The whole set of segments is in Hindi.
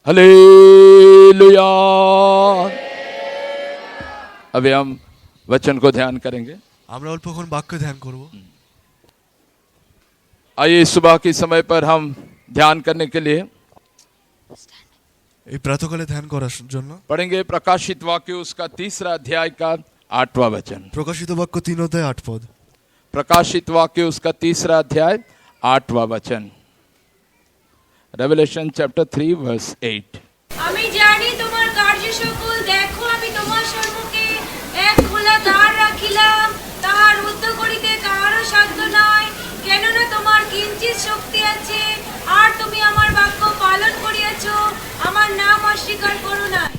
हालेलुया। अभी हम वचन को ध्यान करेंगे। আমরা অল্পক্ষণ বাক্য ধ্যান করব। आइए सुबह के समय पर हम ध्यान करने के लिए এই প্রাতঃকালে ধ্যান করার জন্য पढ़ेंगे प्रकाशित वाक्य उसका 3 अध्याय का 8वां वचन। প্রকাশিত বাক্য 3 অধ্যায় 8 পদ। प्रकाशित वाक्य उसका 3 अध्याय 8वां वचन। Revelation chapter 3 verse 8। আমি জানি তোমার কার্য সকল, দেখো আমি তোমার সম্মুখে এক খোলা দ্বার রাখিলাম, তাহার রুদ্ধ করিতে কাহারও সাধ্য নাই, কেননা তোমার কিঞ্চিৎ শক্তি আছে, আর তুমি আমার বাক্য পালন করিয়াছো, আমার নাম অস্বীকার করো নাই।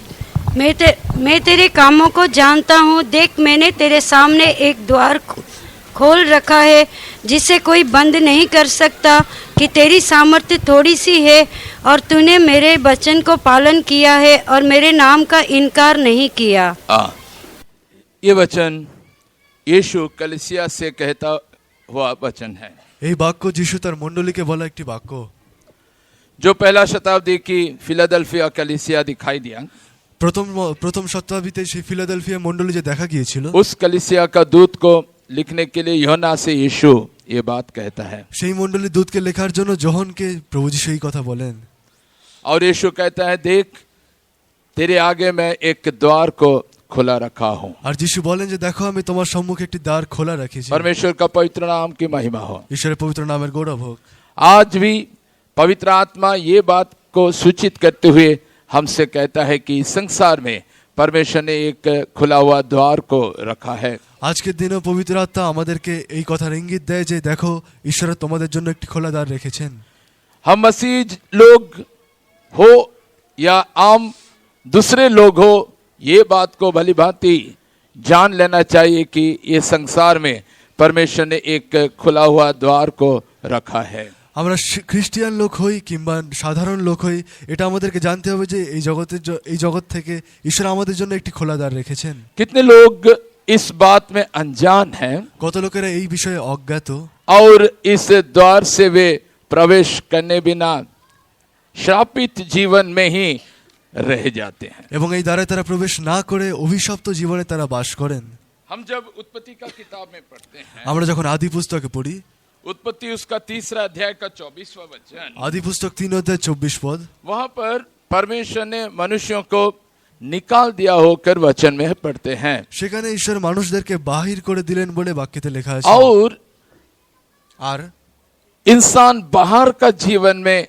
मैं तेरे कामों को जानता हूँ। देख, मैंने तेरे सामने एक द्वार खोल रखा है जिसे कोई बंद नहीं कर सकता, कि तेरी सामर्थ्य थोड़ी सी है और तूने मेरे वचन को पालन किया है और मेरे नाम का इनकार नहीं किया। ये वचन यीशु कलीसिया से कहता हुआ वचन है। এই বাক্য যিশু তার মণ্ডলীকে বলা একটি বাক্য। जो पहला शताब्दी की फिलाडेल्फिया कलीसिया दिखाई दिया, প্রথম শতাব্দীতে সেই ফিলাডেলফিয়া মণ্ডলী যে দেখা গিয়েছিল, उस कलीसिया का दूत को लिखने के लिए यूहन्ना से यीशु ये बात कहता है। সেই মণ্ডলীর দূতকে লেখার জন্য যোহনকে প্রভু যিশু এই কথা বলেন। और यीशु कहता है, देख तेरे आगे मैं एक द्वार को खुला रखा हूँ। আর যিশু বলেন যে দেখো আমি তোমার সম্মুখে একটি দ্বার খোলা রেখেছি। परमेश्वर का पवित्र नाम की महिमा हो। ঈশ্বরের পবিত্র নামের গৌরব হোক। आज भी पवित्र आत्मा ये बात को सूचित करते हुए हमसे कहता है कि संसार में परमेश्वर ने एक खुला हुआ द्वार को रखा है। আজকের দিনেও পবিত্র আত্মা আমাদেরকে এই কথার ইঙ্গিত দেয় যে দেখো ঈশ্বর তোমাদের জন্য একটি খোলা দ্বার রেখেছেন। हम मसीह लोग हो या आम दूसरे लोग हो, ये बात को भली भांति जान लेना चाहिए कि ये संसार में परमेश्वर ने एक खुला हुआ द्वार को रखा है। আমরা খ্রিস্টান লোক হই কিংবা সাধারণ লোক হই, এটা আমাদেরকে জানতে হবে যে এই জগৎ থেকে ঈশ্বর আমাদের জন্য একটি খোলা দ্বার রেখেছেন। कितने लोग इस बात में अनजान हैं কত লোকেরা এই বিষয়ে অজ্ঞাত, और इस द्वार से वे प्रवेश करने बिना श्रापित जीवन में ही रह जाते हैं। এবং এই দ্বারে তারা প্রবেশ না করে অভিশপ্ত জীবনে তারা বাস করেন। हम जब उत्पत्ति का किताब में पढ़ते हैं, আমরা যখন আদি পুস্তকে পড়ি, उत्पत्ति उसका 3 अध्याय का 24वां वचन, আদি পুস্তক 3 অধ্যায় 24 পদ, वहां पर परमेश्वर ने मनुष्यों को निकाल दिया होकर वचन में पढ़ते हैं। সেখানে ঈশ্বর মানুষদেরকে বাহির করে দিলেন বলে বাক্যতে লেখা আছে। और আর इंसान बाहर का जीवन में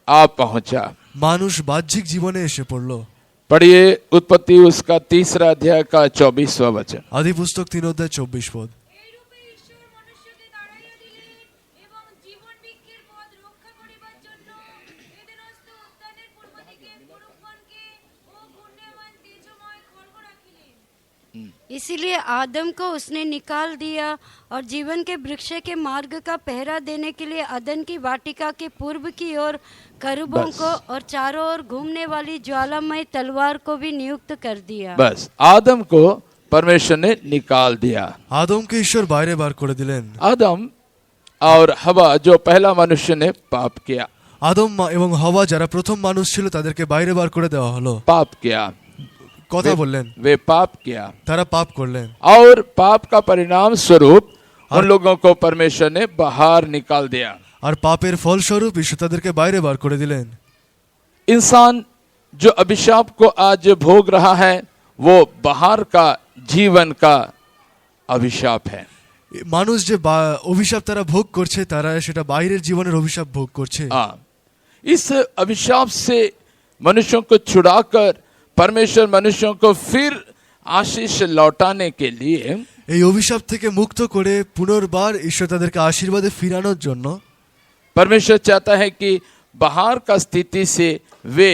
आ पहुंचा। মানুষ বাহ্যিক জীবনে এসে পড়ল। पढ़िए उत्पत्ति उसका 3 अध्याय का 24वां वचन। আদি পুস্তক 3 অধ্যায় 24 পদ। এইরূপে ঈশ্বর মনুষ্যকে তাড়াইয়া দিলেন এবং জীবন বৃক্ষের পথ রক্ষা করিবার জন্য এদেনস্থ উদ্যানের পূর্ব দিকে পুরুষগণকে ও ঘূর্ণায়মান তেজময় খড়গ রাখিলেন। इसीलिए आदम को उसने निकाल दिया और जीवन के वृक्ष के मार्ग का पहरा देने के लिए अदन की वाटिका के पूर्व की ओर करूबों को और चारों ओर घूमने वाली ज्वालामय तलवार को भी नियुक्त कर दिया। बस आदम को परमेश्वर ने निकाल दिया। আদমকে ঈশ্বর বাইরে বার করে দিলেন। आदम और हवा जो पहला मनुष्य ने पाप किया, আদম এবং হওয়া যারা প্রথম মানুষ ছিল তাদেরকে বাইরে বার করে দেওয়া হলো। पाप किया, কথা বললেন, वे पाप किया, তারা পাপ করলেন। और पाप का परिणाम स्वरूप उन लोगों को परमेश्वर ने बाहर निकाल दिया। আর পাপের ফলস্বরূপ ঈশ্বর তাদেরকে বাইরে বার করে দিলেন। इंसान जो अभिशाप को आज भोग रहा है वो बाहर का जीवन का अभिशाप है। মানুষ যে অভিশাপ তারা ভোগ করছে, তারা সেটা বাইরের জীবনের অভিশাপ ভোগ করছে। इस अभिशाप से मनुष्यों को छुड़ाकर परमेश्वर मनुष्यों को फिर आशीष लौटाने के लिए এই অভিশাপ থেকে মুক্ত করে পুনর্বার ঈশ্বর তাদেরকে আশীর্বাদে ফিরানোর জন্য परमेश्वर चाहता है कि बाहर का स्थिति से वे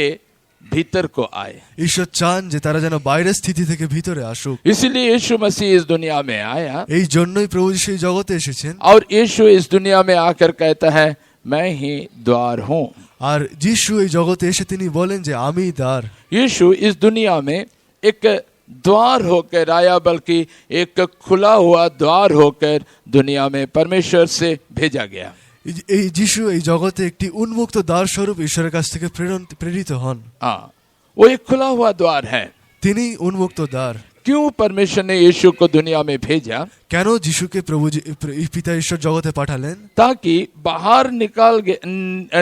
भीतर को आए। ঈশ্বর চান যে তারা যেন বাইরের স্থিতি থেকে ভিতরে আসুক। इसलिए यीशु मसीह इस दुनिया में आया, এই জন্যই প্রভু যিশু এই জগতে এসেছেন। और यीशु इस दुनिया में आकर कहता है, मैं ही द्वार हूँ। আর যিশু এই জগতে এসে তিনি বলেন যে আমি দ্বার। यीशु इस दुनिया में एक द्वार होकर आया, बल्कि एक खुला हुआ द्वार होकर दुनिया में परमेश्वर से भेजा गया। এই যিশু এই জগতে একটি উন্মুক্ত দ্বার স্বরূপ ঈশ্বরের কাছ থেকে প্রেরিত হন। हाँ, वो एक खुला हुआ द्वार है। তিনি উন্মুক্ত দ্বার। क्यों परमेश्वर ने यीशु को दुनिया में भेजा? কেন যিশুকে পিতা ঈশ্বর জগতে পাঠালেন? ताकि बाहर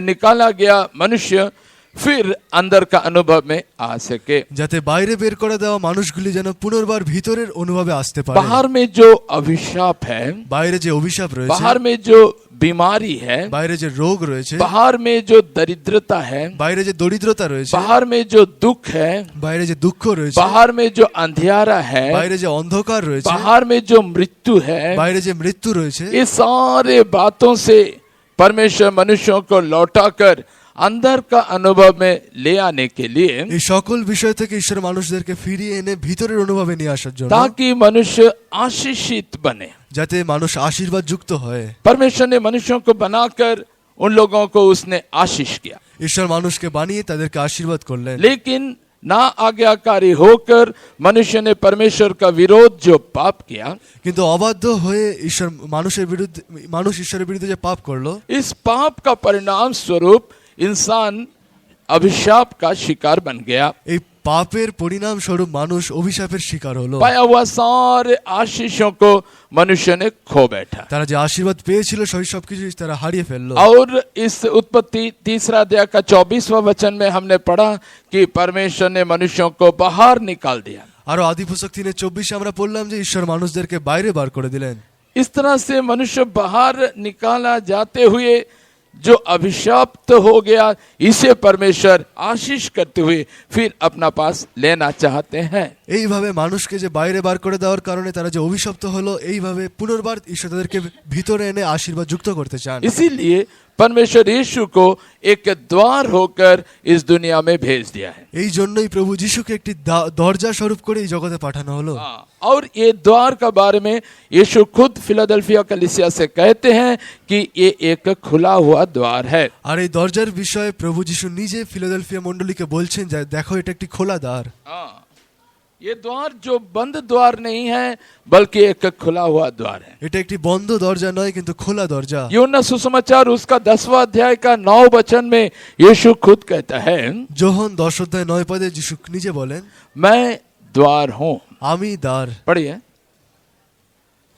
निकाला गया मनुष्य फिर अंदर का अनुभव में आ सके। যাতে বাইরে বের করে দেওয়া মানুষগুলি যেন পুনর্বার ভিতরের অনুভবে আসতে পারে। बाहर में जो अभिशाप है, বাইরে যে অভিশাপ রয়েছে, बाहर में जो बीमारी है, বাইরে যে রোগ রয়েছে, बाहर में जो दरिद्रता है, বাইরে যে দরিদ্রতা রয়েছে, बाहर में जो दुख है, বাইরে যে দুঃখ রয়েছে, बाहर में जो अंधियारा है, বাইরে যে অন্ধকার রয়েছে, बाहर में जो मृत्यु है, বাইরে যে মৃত্যু রয়েছে, ये सारे बातों से परमेश्वर मनुष्यों को लौटाकर अंदर का अनुभव में ले आने के लिए, এই সকল বিষয় থেকে ঈশ্বর মানুষদেরকে ফিরিয়ে এনে ভিতরের অনুভবে নিয়ে আসার জন্য, ताकि मनुष्य आशीषित बने। যাতে মানুষ আশীর্বাদ যুক্ত হয়। परमेश्वर ने मनुष्यों को बनाकर उन लोगों को उसने आशीष किया, ঈশ্বর মানুষকে বানিয়ে তাদেরকে আশীর্বাদ করলেন। लेकिन ना आज्ञाकारी होकर मनुष्य ने परमेश्वर का विरोध जो पाप किया, কিন্তু অবাধ্য হয়ে মানুষ ঈশ্বরের বিরুদ্ধে যে পাপ করলো, इस पाप का परिणाम स्वरूप इंसान अभिशाप का शिकार बन गया। এই পাপের পরিণাম স্বরূপ মানুষ অভিশাপের শিকার হলো। पाया हुआ सारे आशीषों को मनुष्य ने खो बैठा। তারা যে আশীর্বাদ পেয়েছিল সেই সবকিছু তারা হারিয়ে ফেললো। और इस उत्पत्ति 3 अध्याय का 24वां वचन में हमने पढ़ा कि परमेश्वर ने मनुष्यों को बाहर निकाल दिया। আরো আদিপুস্তক 3:24 আমরা পড়লাম যে ঈশ্বর মানুষদেরকে বাইরে বার করে দিলেন। इस तरह से मनुष्य बाहर निकाला जाते हुए जो अभिशाप्त हो गया, इसे परमेश्वर आशीष करते हुए फिर अपना पास लेना चाहते हैं। এইভাবে মানুষকে যে বাইরে বার করে দেওয়ার কারণে তারা যে অভিশপ্ত হলো, এইভাবে পুনর্বার ঈশ্বর তাদেরকে ভিতরে এনে আশীর্বাদ যুক্ত করতে চান। इसीलिए परमेश्वर यीशु को एक द्वार होकर इस दुनिया में भेज दिया है। এই জন্যই প্রভু যিশুকে একটি দরজা স্বরূপ করে এই জগতে পাঠানো হলো। और ये द्वार का बारे में यीशु खुद फिलाडेल्फिया कलीसिया से कहते हैं कि ये एक खुला हुआ द्वार है। আর এই দরজার বিষয়ে প্রভু যিশু নিজে ফিলাডেলফিয়া মণ্ডলীকে বলছেন যে দেখো এটা একটি খোলা দ্বার। ये द्वार जो बंद द्वार नहीं है बल्कि एक खुला हुआ द्वार है। এটা একটি বন্ধ দরজা নয় কিন্তু খোলা দরজা। यूहन्ना सुसमाचार उसका 10वां अध्याय का 9 वचन में यीशु खुद कहता है, যোহন 10 অধ্যায় 9 পদে যিশু নিজে বলেন, मैं द्वार हूँ। আমি দ্বার। पढ़िए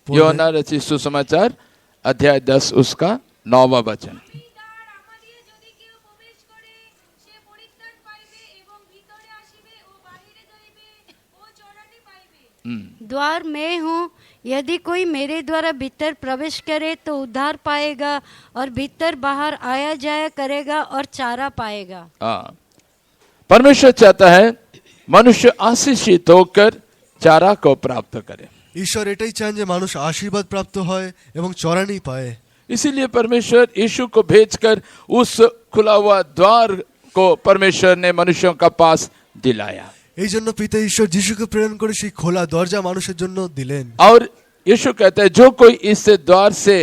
यूहन्ना रचित सुसमाचार अध्याय 10 उसका 9वां वचन। তার আমাদের যদি কেউ প্রবেশ করে সে পরিত্রাণ পাইবে এবং ভিতরে আসিবে ও বাহিরে যাইবে ও চরানি পাইবে। द्वार मैं हूँ, यदि कोई मेरे द्वारा भीतर प्रवेश करे तो उद्धार पाएगा और भीतर बाहर आया जाया करेगा और चारा पाएगा। परमेश्वर चाहता है मनुष्य आशीषित होकर चारा को प्राप्त करे। ঈশ্বর এটাই চান যে মানুষ আশীর্বাদ প্রাপ্ত হয় এবং চরানি পায়। इसीलिए परमेश्वर यीशु को भेजकर उस खुला हुआ द्वार को परमेश्वर ने मनुष्यों का पास दिलाया। এই জন্য পিতা ঈশ্বর যিশুকে প্রেরণ করে সেই খোলা দরজা মানুষের জন্য দিলেন। और यीशु कहते हैं जो कोई इस द्वार से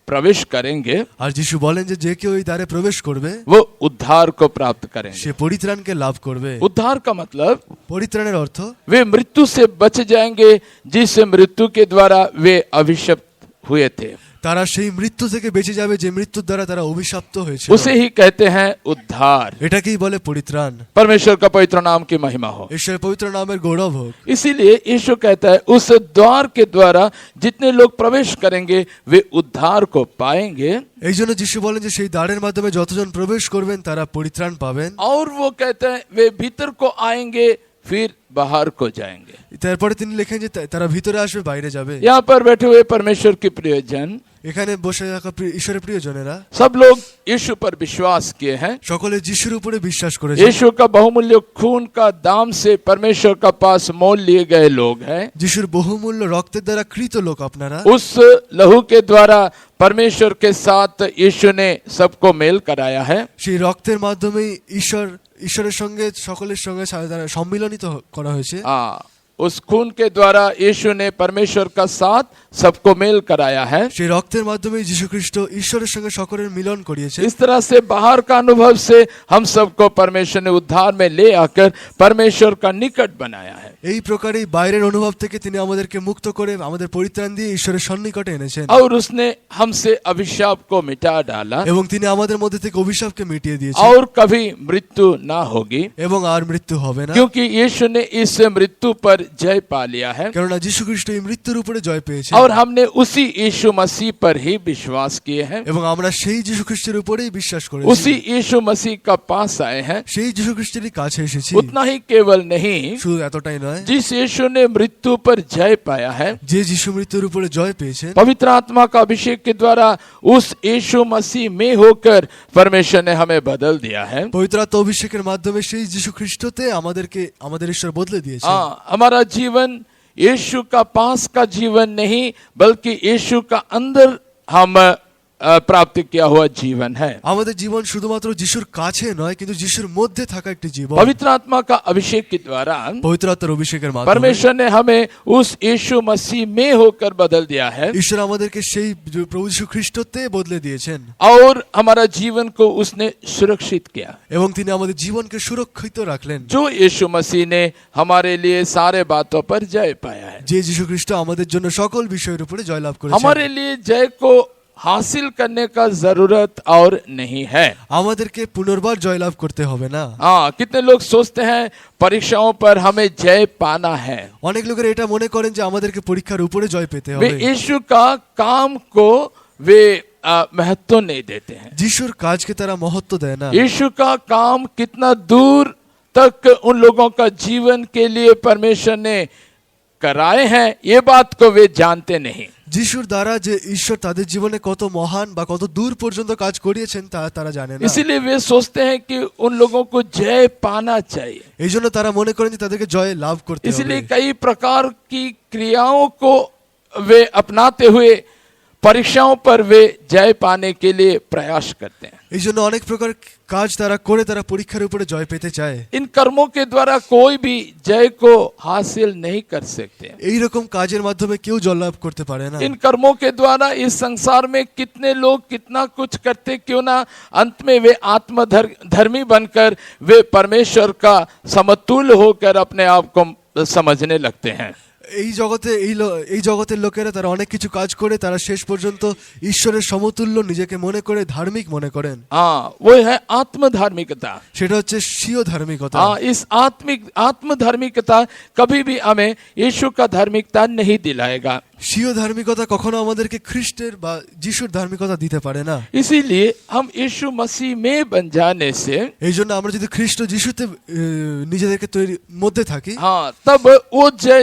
प्रवेश करेंगे, আর যিশু বলেন যে যে কেউ এই দ্বারে প্রবেশ করবে वो उद्धार को प्राप्त करेंगे। সে পরিত্রাণকে লাভ করবে। उद्धार का मतलब পরিত্রাণের অর্থ वे मृत्यु से बच जाएंगे जिस मृत्यु के द्वारा वे अभिशप्त हुए थे। তারা সেই মৃত্যু থেকে বেঁচে যাবে যে মৃত্যুর দ্বারা তারা অভিশপ্ত হয়েছে। उसे ही कहते हैं उद्धार। এটাকেই বলে পরিত্রাণ। परमेश्वर का पवित्र नाम की महिमा हो। ঈশ্বরের পবিত্র নামের গৌরব হোক। इसीलिए यीशु कहता है उस द्वार के द्वारा जितने लोग प्रवेश करेंगे वे उद्धार को पाएंगे। এই জন্য যিশু বলেন যে সেই দ্বারের মাধ্যমে যতজন প্রবেশ করবেন তারা পরিত্রাণ পাবেন। और वो कहते हैं वे भीतर को आएंगे फिर बाहर को जाएंगे। তারপরে তিনি লেখেন যে তারা ভিতরে আসবে বাইরে যাবে। यहाँ पर बैठे हुए परमेश्वर के प्रियजन, এখানে বসে থাকা ঈশ্বরের প্রিয়জনেরা सब लोग यीशु पर विश्वास किए हैं। সকলে যিশুর উপরে বিশ্বাস করেছে। यीशु का बहुमूल्य खून का दाम से परमेश्वर का पास मोल लिए गए लोग हैं। যিশুর বহুমূল্য রক্তের দ্বারা কৃত লোক আপনারা। उस लहू के द्वारा परमेश्वर के साथ यीशु ने सबको मेल कराया है। সেই রক্তের মাধ্যমেই ঈশ্বরের সঙ্গে সকলের সঙ্গে সম্মিলনিত করা হয়েছে। उस खून के द्वारा यीशु ने परमेश्वर का साथ सबको मेल कराया है। সেই রক্তের মাধ্যমে যীশু খ্রিস্ট ঈশ্বরের সঙ্গে সকলের মিলন করিয়েছেন। इस तरह से बाहर का अनुभव से हम सबको परमेश्वर ने उद्धार में ले आकर परमेश्वर का निकट बनाया है। এই প্রকারেই বাইরের অনুভব থেকে তিনি আমাদেরকে মুক্ত করে আমাদের পরিত্রাণ দিয়ে ঈশ্বরের সন্নিকটে এনেছেন। और उसने हमसे अभिशाप को मिटा डाला এবং তিনি আমাদের মধ্যে থেকে অভিশাপকে মিটিয়ে দিয়েছেন। और कभी मृत्यु ना होगी, এবং আর মৃত্যু হবে না। क्योंकि यीशु ने इस मृत्यु पर जय पा लिया है। কেননা যীশু খ্রিস্ট এই মৃত্যুর উপরে জয় পেয়েছেন। और हमने उसी यीशु मसीह पर ही विश्वास किए हैं, এবং আমরা সেই যীশু খ্রিস্টের উপরেই বিশ্বাস করেছি। उसी यीशु मसीह का पास आए हैं। সেই যীশু খ্রিস্টেরই কাছে এসেছি। उतना ही केवल नहीं, শুধু এতটাই নয়, जिस यीशु ने मृत्यु पर जय पाया है, যে যীশু মৃত্যুর উপরে জয় পেয়েছেন, पवित्र आत्मा का अभिषेक के द्वारा उस यीशु मसीह में होकर परमेश्वर ने हमें बदल दिया है। পবিত্র আত্মা অভিষেকের মাধ্যমে সেই যীশু খ্রিস্টতে আমাদের ঈশ্বর বদলে দিয়েছেন। हाँ, हमारा जीवन यीशु का पास का जीवन नहीं, बल्कि यीशु का अंदर हम प्राप्त किया हुआ जीवन है। আমাদের জীবন শুধুমাত্র যিশুর কাছে নয়, কিন্তু যিশুর মধ্যে থাকা একটি জীবন। पवित्र आत्मा का अभिषेक के द्वारा পবিত্র আত্মার অভিষেকের মাধ্যমে परमेश्वर ने हमें उस यीशु मसीह में होकर बदल दिया है ঈশ্বর আমাদেরকে সেই প্রভু যিশু খ্রিস্টতে বদলে দিয়েছেন। और हमारा जीवन को उसने सुरक्षित किया। এবং তিনি আমাদের জীবনকে সুরক্ষিত রাখলেন। जो यीशु मसीह ने हमारे लिए सारे बातों पर जय पाया है, যে যিশু খ্রিস্ট আমাদের জন্য সকল বিষয়ের উপরে জয়লাভ করেছেন। हमारे लिए जय को हासिल करने का जरूरत और नहीं है। আমাদেরকে পুনর্বার জয়লাভ করতে হবে না। हाँ, कितने लोग सोचते हैं परीक्षाओं पर हमें जय पाना है। অনেক লোকের এটা মনে করেন যে আমাদেরকে পরীক্ষার উপরে জয় পেতে वे হবে। यीशु का काम को वे महत्व नहीं देते हैं। যিশুর কাজকে তারা মহত্ব দেয় না। यीशु का काम कितना दूर तक उन लोगों का जीवन के लिए परमेश्वर ने कराए हैं, ये बात को वे जानते नहीं। যিশুর দ্বারা যে ঈশ্বর তাদের জীবনে কত মহান বা কত দূর পর্যন্ত কাজ করিয়েছেন তারা জানে না। इसीलिए वे सोचते हैं कि उन लोगों को जय पाना चाहिए। এই জন্য তারা মনে করেন যে তাদেরকে জয় লাভ করতে হবে। इसलिए कई प्रकार की क्रियाओं को वे अपनाते हुए परीक्षाओं पर वे जय पाने के लिए प्रयास करते हैं। এই জন্য অনেক প্রকার কাজ তারা করে তারা পরীক্ষার উপরে জয় পেতে চায়। इन कर्मों के द्वारा कोई भी जय को हासिल नहीं कर सकते। এই রকম কাজের মাধ্যমে কেউ জয়লাভ করতে পারে না। इन कर्मों के द्वारा इस संसार में कितने लोग कितना कुछ करते क्यों ना, अंत में वे आत्मधर्मी बनकर वे परमेश्वर का समतुल्य होकर अपने आप को समझने लगते हैं। এই জগতের লোকেরা তারা অনেক কিছু কাজ করে তারা শেষ পর্যন্ত ঈশ্বরের সমতুল্য নিজেকে মনে করে ধার্মিক মনে করেন। हाँ, वो है आत्मधार्मिकता। সেটা হচ্ছে স্বীয় ধার্মিকতা। हाँ, इस आत्मधार्मिकता कभी भी हमें यीशु का धार्मिकता नहीं दिलाएगा। স্বীয় ধার্মিকতা কখনো আমাদেরকে খ্রিস্টের বা যিশুর ধার্মিকতা দিতে পারে না। इसीलिए हम यीशु मसीह में बन जाने से, এই জন্য আমরা যদি খ্রিস্ট যিশুতে নিজেদেরকে তৈরি মধ্যে থাকি, हाँ, तब वो जय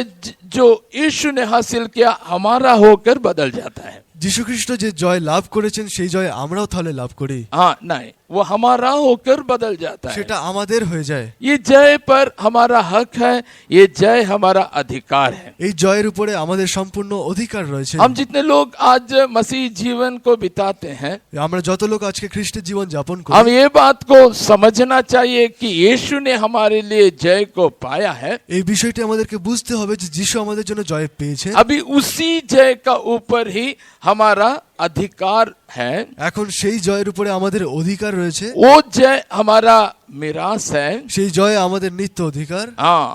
जो यीशु ने हासिल किया हमारा होकर बदल जाता है। যিশু খ্রিস্ট যে জয় লাভ করেছেন সেই জয় আমরাও তাহলে লাভ করি। हाँ, नहीं, वो हमारा होकर बदल जाता है। সেটা আমাদের হয়ে যায়। ये जय पर हमारा हक है, ये जय हमारा अधिकार है। এই জয়ের উপরে আমাদের সম্পূর্ণ অধিকার রয়েছে। हम जितने लोग आज मसीह जीवन को बिताते हैं, আমরা যত লোক আজকে খ্রিস্টের জীবন যাপন করি, हम ये बात को समझना चाहिए कि यीशु ने हमारे लिए जय को पाया है। এই বিষয়টি আমাদেরকে বুঝতে হবে যে যিশু আমাদের জন্য জয় পেয়েছে। अभी उसी जय का ऊपर ही हमारा अधिकार है। এখন সেই জয়ের উপরে আমাদের অধিকার রয়েছে। वो जय हमारा मिरास है। সেই জয় আমাদের নিত্য অধিকার। हाँ,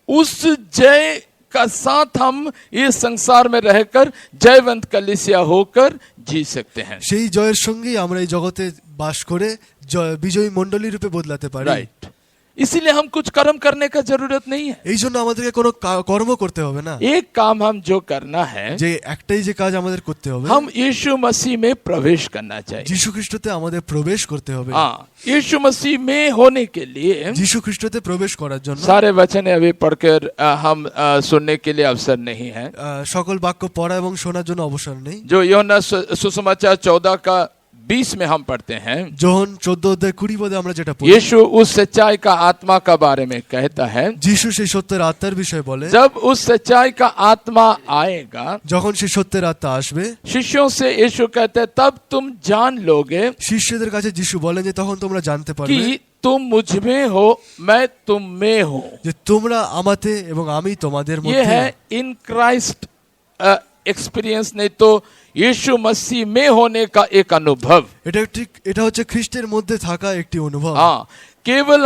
उस जय का साथ हम इस संसार में रहकर जयवंत कलीसिया होकर जी सकते हैं। সেই জয়ের সঙ্গেই আমরা এই জগতে বাস করে বিজয়ী মণ্ডলী রূপে বদলাতে পারি। राइट, इसीलिए हम कुछ कर्म करने का जरूरत नहीं है। এই জন্য আমাদেরকে কোনো কর্ম করতে হবে না। एक काम हम जो करना है, যে একটাই যে কাজ আমাদের করতে হবে, हम यीशु मसीह में प्रवेश करना चाहिए। যিশু খ্রিস্টতে আমাদের প্রবেশ করতে হবে। हाँ, यीशु मसीह में होने के लिए যিশু খ্রিস্টতে প্রবেশ করার জন্য सारे वचन अभी पढ़कर हम सुनने के लिए अवसर नहीं है। সকল বাক্য পড়া এবং শোনার জন্য অবসর নেই। जो यूहन्ना सुसमाचार 14 का 20 में हम पढ़ते हैं, যোহন 14 অধ্যায় 20 পদে আমরা যেটা পড়ি, यीशु उस सच्चाई का आत्मा का बारे में कहता है। যিশু সেই সত্যের আত্মার বিষয়ে বলে, जब उस सच्चाई का आत्मा आएगा, যখন সেই সত্যের আত্মা আসবে, शिष्यों से यीशु कहते हैं तब तुम जान लोगे শিষ্যদের কাছে যিশু বলেন যে তখন তোমরা জানতে পারবে कि तुम मुझ में हो मैं तुम में हूं। যে তোমরা আমাতে এবং আমি তোমাদের ये মধ্যে। है इन क्राइस्ट एक्सपीरियंस, नहीं तो यीशु मसीह में होने का एक अनुभव। এটা হচ্ছে খ্রিস্টের মধ্যে থাকা একটি অনুভব। हाँ, केवल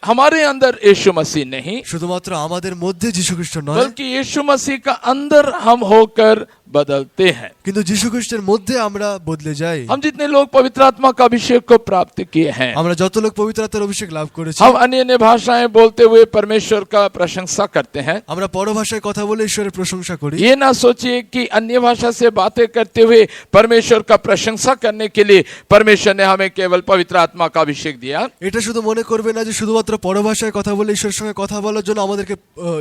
हमारे अंदर यीशु मसीह नहीं, শুধুমাত্র আমাদের মধ্যে যীশু খ্রিস্ট নয়, बल्कि यीशु मसीह का अंदर हम होकर बदलते हैं। কিন্তু যীশু খ্রিস্টের মধ্যে আমরা বদলে যাই। हम जितने लोग पवित्र आत्मा का अभिषेक को प्राप्त किए हैं, আমরা যত লোক পবিত্র আত্মার অভিষেক লাভ করেছি, हम अन्य अन्य भाषाएं बोलते हुए परमेश्वर का प्रशंसा करते हैं। আমরা পরভাষায় কথা বলে ঈশ্বরের প্রশংসা করি। ये ना सोचिए कि अन्य भाषा से बातें करते हुए परमेश्वर का प्रशंसा करने के लिए परमेश्वर ने हमें केवल पवित्र आत्मा का अभिषेक दिया। এটা শুধু মনে করবে না যে শুধুমাত্র পরভাষায় কথা বলে ঈশ্বরের সঙ্গে কথা বলার জন্য আমাদেরকে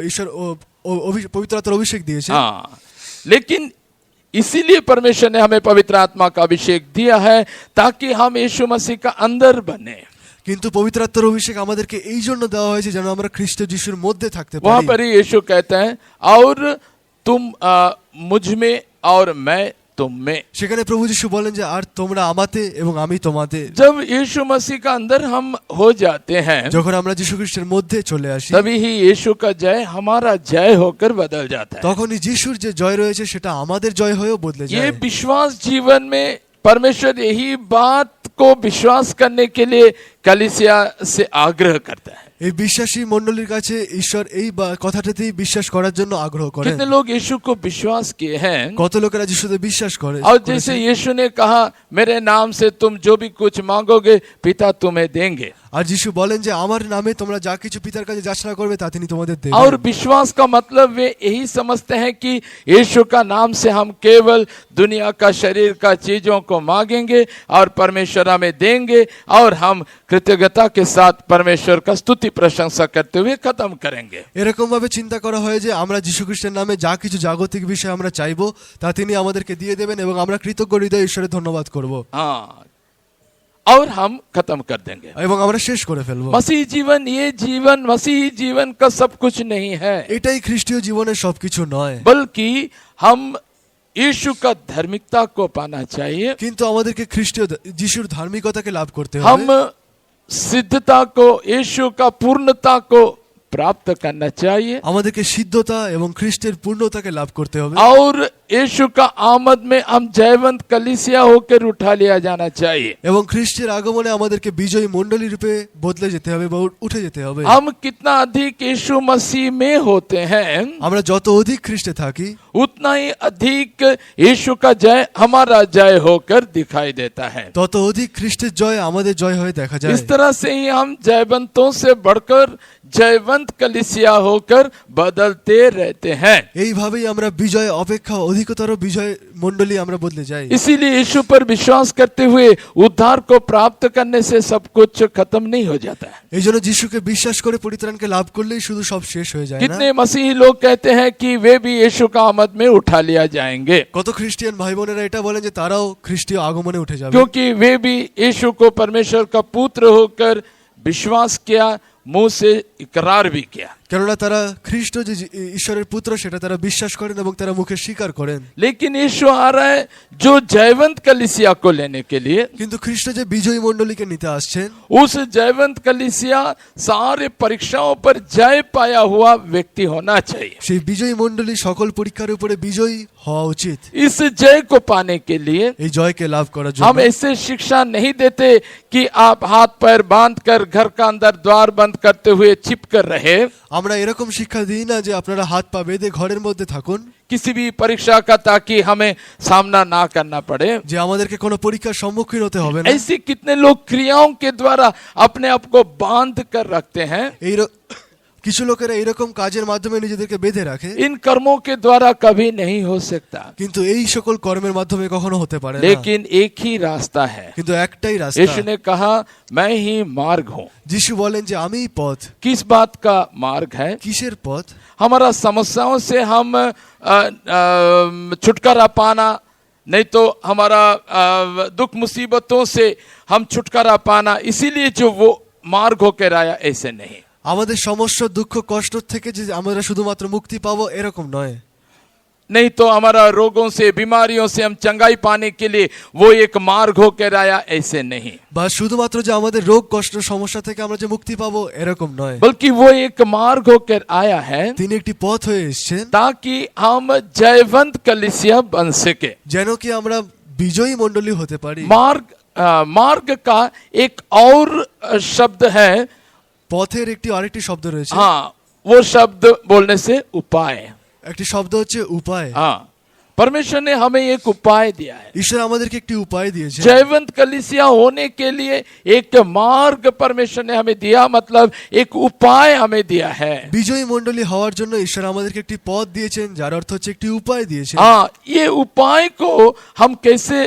ঈশ্বর পবিত্র আত্মার অভিষেক দিয়েছে। हाँ, लेकिन इसीलिए परमेश्वर ने हमें पवित्र आत्मा का अभिषेक दिया है ताकि हम यीशु मसीह का अंदर बने। কিন্তু পবিত্র আত্মার অভিষেক আমাদেরকে এই জন্য দেওয়া হয়েছে যেন আমরা খ্রিস্ট যিশুর মধ্যে থাকতে वहां পারি। पर ही यीशु कहते हैं और तुम मुझ में और मैं तुम में। সেখানে প্রভু যিশু বলেন যে আর তোমরা আমাতে এবং আমি তোমাতে। जब यीशु मसीह का अंदर हम हो जाते हैं, যখন আমরা যীশু খ্রিস্টের মধ্যে চলে আসি, तभी ही यीशु का जय हमारा जय होकर बदल जाता है। তখনই যিশুর যে জয় রয়েছে সেটা আমাদের জয় হয়েও বদলে ये যায়। विश्वास जीवन में परमेश्वर यही बात को विश्वास करने के लिए कलीसिया से आग्रह करता है। এই বিশ্বাসী মণ্ডলীর কাছে ঈশ্বর এই কথাটাতেই বিশ্বাস করার জন্য আগ্রহ করেন। कितने लोग यीशु को विश्वास किए हैं, কত লোকেরা যিশুতে বিশ্বাস করে। और जैसे यीशु ने कहा मेरे नाम से तुम जो भी कुछ मांगोगे पिता तुम्हें देंगे। আর যিশু বলেন যে আমার নামে তোমরা যা কিছু পিতার কাছে যাচনা করবে তা তিনি তোমাদের দেবেন। और विश्वास का मतलब वे यही समझते हैं कि यीशु का नाम से हम केवल दुनिया का शरीर का चीजों को मांगेंगे और परमेश्वर हमें देंगे और हम कृतज्ञता के साथ परमेश्वर का स्तुति प्रशंसा करते हुए खत्म करेंगे। এরকম ভাবে চিন্তা করা হয় যে আমরা যীশু খ্রিস্টের নামে যা কিছু জাগতিক বিষয় আমরা চাইবো তা তিনি আমাদেরকে দিয়ে দেবেন এবং আমরা কৃতজ্ঞ হৃদয়ে ঈশ্বরের ধন্যবাদ করব हाँ, और हम खत्म कर देंगे। এবং আমরা শেষ করে ফেলবো। मसीह जीवन, ये जीवन मसीही जीवन का सब कुछ नहीं है, এটাই খ্রিস্টীয় জীবনের সবকিছু নয়, बल्कि हम यीशु का धार्मिकता को पाना चाहिए। কিন্তু আমাদেরকে খ্রিস্টীয় যিশুর ধার্মিকতাকে লাভ করতে हम হবে। सिद्धता को, यीशु का पूर्णता को प्राप्त करना चाहिए আমাদেরকে সিদ্ধতা এবং খ্রিস্টের পূর্ণতাকে লাভ করতে হবে। और यीशु का आमद में हम जयवंत कलीसिया होकर उठा लिया जाना चाहिए। এবং খ্রিস্টের আগমনে আমাদেরকে বিজয়ী মণ্ডলী রূপে বদলে যেতে হবে বা উঠে যেতে হবে। हम कितना अधिक यीशु मसीह में होते हैं, আমরা যত অধিক খ্রিস্টে থাকি उतना ही अधिक यीशु का जय हमारा जय होकर दिखाई देता है। তত অধিক খ্রিস্টের জয় আমাদের জয় হয়ে দেখা যায়। इस तरह से ही हम जयवंतों से बढ़कर जयवंत कलीसिया होकर बदलते रहते हैं। এইভাবেই আমরা বিজয় অপেক্ষা অধিকতর বিজয় মণ্ডলী আমরা বদলে যাই। इसीलिए यीशु पर विश्वास करते हुए उद्धार को प्राप्त करने से सब कुछ खत्म नहीं हो जाता है। এই জন্য যিশুকে বিশ্বাস করে পরিত্রাণকে লাভ করলেই শুধু সব শেষ হয়ে যায় না। कितने मसीही लोग कहते हैं कि वे भी यीशु का आमद में उठा लिया जाएंगे, কত খ্রিস্টিয়ান ভাই বোনেরা এটা বলেন যে তারাও খ্রিস্টীয় আগমনে উঠে যাবে, क्योंकि वे भी यीशु को परमेश्वर का पुत्र होकर विश्वास किया, मुंह से इकरार भी किया। কেননা তারা খ্রিস্ট যে ঈশ্বরের পুত্র সেটা তারা বিশ্বাস করেন এবং তারা মুখে স্বীকার করেন। लेकिन यीशु आ रहा है जो जयवंत कलीसिया को लेने के लिए। কিন্তু খ্রিস্ট যে বিজয়ী মণ্ডলীকে নিতে আসছেন, उस जयवंत कलीसिया सारे परीक्षाओं पर जय पाया हुआ व्यक्ति होना चाहिए। সেই বিজয়ী মণ্ডলী সকল পরীক্ষার উপরে বিজয়ী হওয়া উচিত। इस जय को पाने के लिए এই জয়কে লাভ করার हम জন্য ऐसे शिक्षा नहीं देते कि आप हाथ पैर बांध कर घर का अंदर द्वार बंद करते हुए छिप कर रहे। আমরা এরকম শিক্ষা দিই না যে আপনারা হাত পা বেঁধে ঘরের মধ্যে থাকুন, किसी भी परीक्षा का, ताकि हमें सामना ना करना पड़े। যে আমাদেরকে কোনো পরীক্ষার সম্মুখীন হতে হবে না। ऐसे कितने लोग क्रियाओं के द्वारा अपने आप को बांध कर रखते हैं। এই কিছু লোকেরা এরকম কাজের মাধ্যমে নিজেদেরকে বেঁধে রাখে, इन कर्मों के द्वारा कभी नहीं हो सकता, কিন্তু এই সকল কর্মের মাধ্যমে কখনো হতে পারে না। लेकिन एक ही रास्ता है। কিন্তু একটাই यीशु রাস্তা। ने कहा मैं ही मार्ग हूँ। যিশু বলেন যে আমিই পথ। किस बात का मार्ग है? কিসের পথ? हमारा समस्याओं से हम छुटकारा पाना, नहीं तो हमारा दुख मुसीबतों से हम छुटकारा पाना, इसीलिए जो वो मार्ग होकर आया, ऐसे नहीं। আমাদের সমস্যা দুঃখ কষ্ট থেকে যে আমরা শুধুমাত্র মুক্তি পাবো এরকম নয়। नहीं तो हमारा रोगों से बीमारियों से हम चंगाई पाने के लिए वो एक मार्ग होकर आया, ऐसे नहीं, বা শুধুমাত্র যে আমাদের রোগ কষ্ট সমস্যা থেকে আমরা যে মুক্তি পাবো এরকম নয়, बल्कि वो एक मार्ग होकर आया है তিনি একটি পথ হয়ে এসেছেন ताकि हम जयवंत कलीसिया बन सके। যেন কি আমরা বিজয়ী মণ্ডলী হতে পারি। मार्ग का एक और शब्द है, পথের একটি আরেকটি শব্দ রয়েছে, हाँ, वो शब्द बोलने से उपाय। একটি শব্দ হচ্ছে উপায়। हाँ, परमेश्वर ने हमें एक उपाय दिया है। ঈশ্বর আমাদেরকে একটি উপায় দিয়েছে। जयवंत कलीसिया होने के लिए एक मार्ग परमेश्वर ने हमें दिया, मतलब एक उपाय हमें दिया है। বিজয়ী মণ্ডলী হওয়ার জন্য ঈশ্বর আমাদেরকে একটি পথ দিয়েছেন, যার অর্থ হচ্ছে একটি উপায় দিয়েছেন। हाँ, ये उपाय को हम कैसे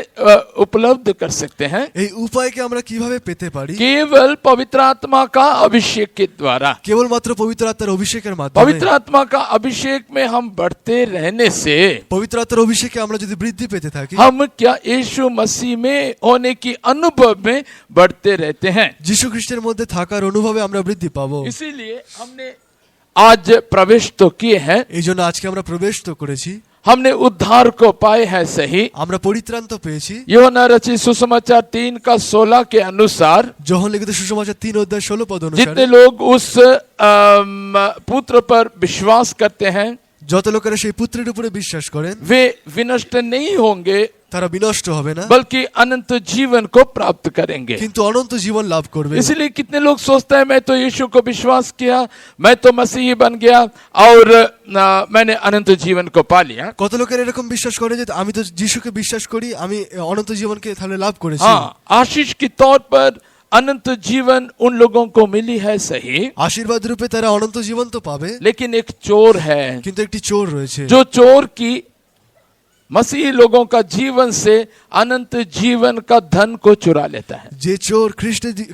उपलब्ध कर सकते हैं? এই উপায়কে আমরা কিভাবে পেতে পারি? केवल पवित्र आत्मा का अभिषेक के द्वारा। কেবলমাত্র পবিত্র আত্মার অভিষেকের মাধ্যমে। पवित्र आत्मा का अभिषेक में हम बढ़ते रहने से পবিত্র আত্মার অভিষেকে আমরা যদি বৃদ্ধি পেতে থাকি, हम क्या यीशु मसीह में होने की अनुभव में बढ़ते रहते हैं। যীশু খ্রিস্টের মধ্যে থাকার অনুভবে আমরা বৃদ্ধি পাবো। इसीलिए हमने आज प्रवेश तो किए हैं, এই জন্য আজকে আমরা প্রবেশ তো করেছি, हमने उद्धार को पाए हैं सही। আমরা পরিত্রাণ তো পেয়েছি। यूहन्ना रचित सुसमाचार 3:16 के अनुसार যোহন লিখিত সুসমাচার 3:16 পদ অনুসারে जितने लोग उस पुत्र पर विश्वास करते हैं যত লোকেরা সেই পুত্রের উপরে বিশ্বাস করেন वे विनष्ट नहीं होंगे, তারা বিনষ্ট হবে না, बल्कि अनंत जीवन को प्राप्त करेंगे। কিন্তু অনন্ত জীবন লাভ করবে। इसलिए कितने लोग सोचते हैं मैं तो यीशु को विश्वास किया, मैं तो मसीही बन गया और मैंने अनंत जीवन को पा लिया। কত লোকের এরকম বিশ্বাস করে যে আমি তো যিশুকে বিশ্বাস করি, আমি অনন্ত জীবনকে তাহলে লাভ করেছি। हाँ, आशीष के तौर पर अनंत जीवन उन लोगों को मिली है सही, আশীর্বাদ রূপে তারা অনন্ত জীবন তো পাবে, लेकिन एक चोर है কিন্তু একটি চোর রয়েছে जो चोर की मसीही लोगों का जीवन से अनंत जीवन का धन को चुरा लेता है। যে চোর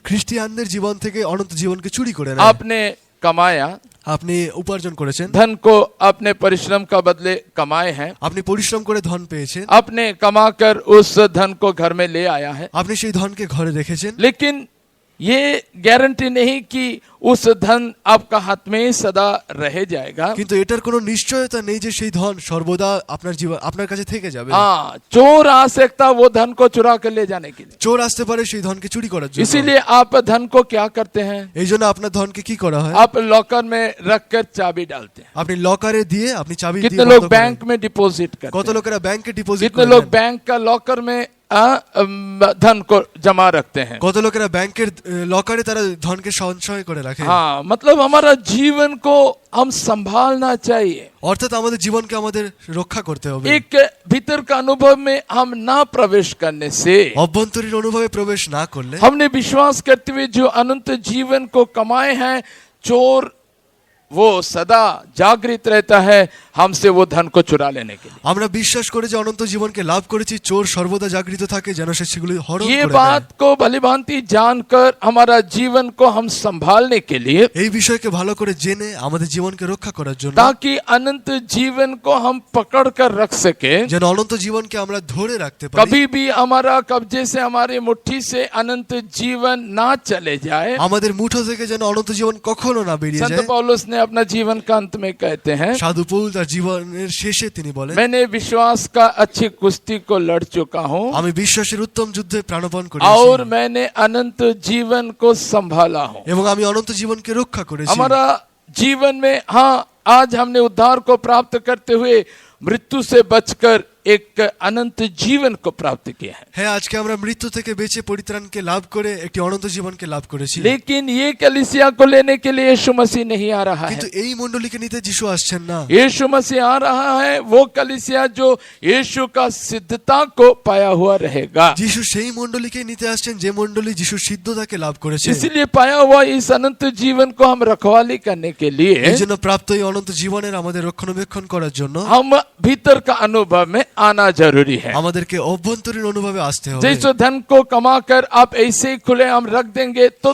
খ্রিস্টিয়ানদের জীবন থেকে অনন্ত জীবনকে চুরি করে নেয়। आपने कमाया, আপনি উপার্জন করেছেন, धन को अपने परिश्रम का बदले कमाए हैं, আপনি পরিশ্রম করে ধন পেয়েছেন, आपने कमाकर उस धन को घर में ले आया है, আপনি সেই ধনকে ঘরে রেখেছেন, लेकिन ये गारंटी नहीं कि उस धन आपका हाथ में सदा रह जाएगा। কিন্তু এটার কোনো নিশ্চয়তা নেই যে সেই ধন সর্বদা আপনার জীবন আপনার কাছে থেকে যাবে। हाँ, चोर आ सकता वो धन को चुरा कर ले जाने के लिए। চোর আসতে পারে সেই ধনকে চুরি করার জন্য। इसीलिए आप धन को क्या करते हैं? এই জন্য আপনার ধনকে কি করা হয়? आप लॉकर में रखकर चाबी डालते हैं। আপনি লকারে দিয়ে আপনি চাবি দিয়ে कितने বন্ধ लोग করেন। बैंक में डिपॉजिट करते কত हैं? লোকেরা ব্যাংকে ডিপোজিট कितने করে लोग দেন। बैंक का लॉकर में धन को जमा रखते हैं? কত লোকেরা ব্যাংকের লকারে তারা ধনকে সঞ্চয় করে রাখে। हाँ, मतलब हमारा जीवन को हम संभालना चाहिए। অর্থাৎ আমাদের জীবনকে আমাদের রক্ষা করতে হবে। एक भीतर का अनुभव में हम ना प्रवेश करने से, অভ্যন্তরীণ অনুভবে প্রবেশ না করলে, हमने विश्वास करते हुए जो अनंत जीवन को कमाए हैं, चोर वो सदा जागृत रहता है हमसे वो धन को चुरा लेने के लिए। আমরা বিশ্বাস করে যে অনন্ত জীবনকে লাভ করেছি, চোর সর্বদা জাগৃত থাকে যেন সে সেগুলি হরণ ये করে নেয়। बात को भलीभांति जानकर हमारा जीवन को हम संभालने के लिए, এই বিষয়কে ভালো করে জেনে আমাদের জীবনকে রক্ষা করার জন্য, ताकि अनंत जीवन को हम पकड़ कर रख सके, যেন অনন্ত জীবনকে আমরা ধরে রাখতে পারি, कभी भी हमारा कब्जे से हमारी मुट्ठी से अनंत जीवन ना चले जाए। আমাদের মুঠো থেকে যেন অনন্ত জীবন কখনো না বেরিয়ে संत যায়। पौलुस ने अपना जीवन का अंत में कहते हैं, সাধু পৌল তার জীবনের শেষে তিনি বলেন, मैंने विश्वास का अच्छी कुश्ती को लड़ चुका हूँ আমি বিশ্বাসের উত্তম যুদ্ধে প্রাণপণ और করেছি मैंने अनंत जीवन को संभाला हूँ। এবং আমি অনন্ত জীবনকে রক্ষা করেছি। हमारा जीवन में, हाँ, आज हमने उद्धार को प्राप्त करते हुए मृत्यु से बचकर एक अनंत जीवन को प्राप्त किया है। হ্যাঁ, আজকে আমরা মৃত্যু থেকে বেঁচে পরিত্রাণকে লাভ করে একটি অনন্ত জীবনকে লাভ করেছি। लेकिन ये कलीसिया को लेने के लिए यीशु मसीह नहीं आ रहा है। কিন্তু এই মণ্ডলীকে নিতে যিশু আসছেন না। यीशु मसीह आ रहा है वो कलीसिया जो यीशु का सिद्धता को पाया हुआ रहेगा। যিশু সেই মণ্ডলীকে নিতে আসছেন যে মণ্ডলী যিশু সিদ্ধতাকে লাভ করেছে। इसलिए पाया हुआ इस अनंत जीवन को हम रखवाली करने के लिए, এই জন্য প্রাপ্ত এই অনন্ত জীবনের আমাদের রক্ষণাবেক্ষণ করার জন্য हम भीतर का अनुभव में आना जरूरी है। আমাদেরকে অভ্যন্তরীণ অনুভবে আসতে হবে। जैसे धन को कमाकर आप ऐसे ही खुले हम रख देंगे तो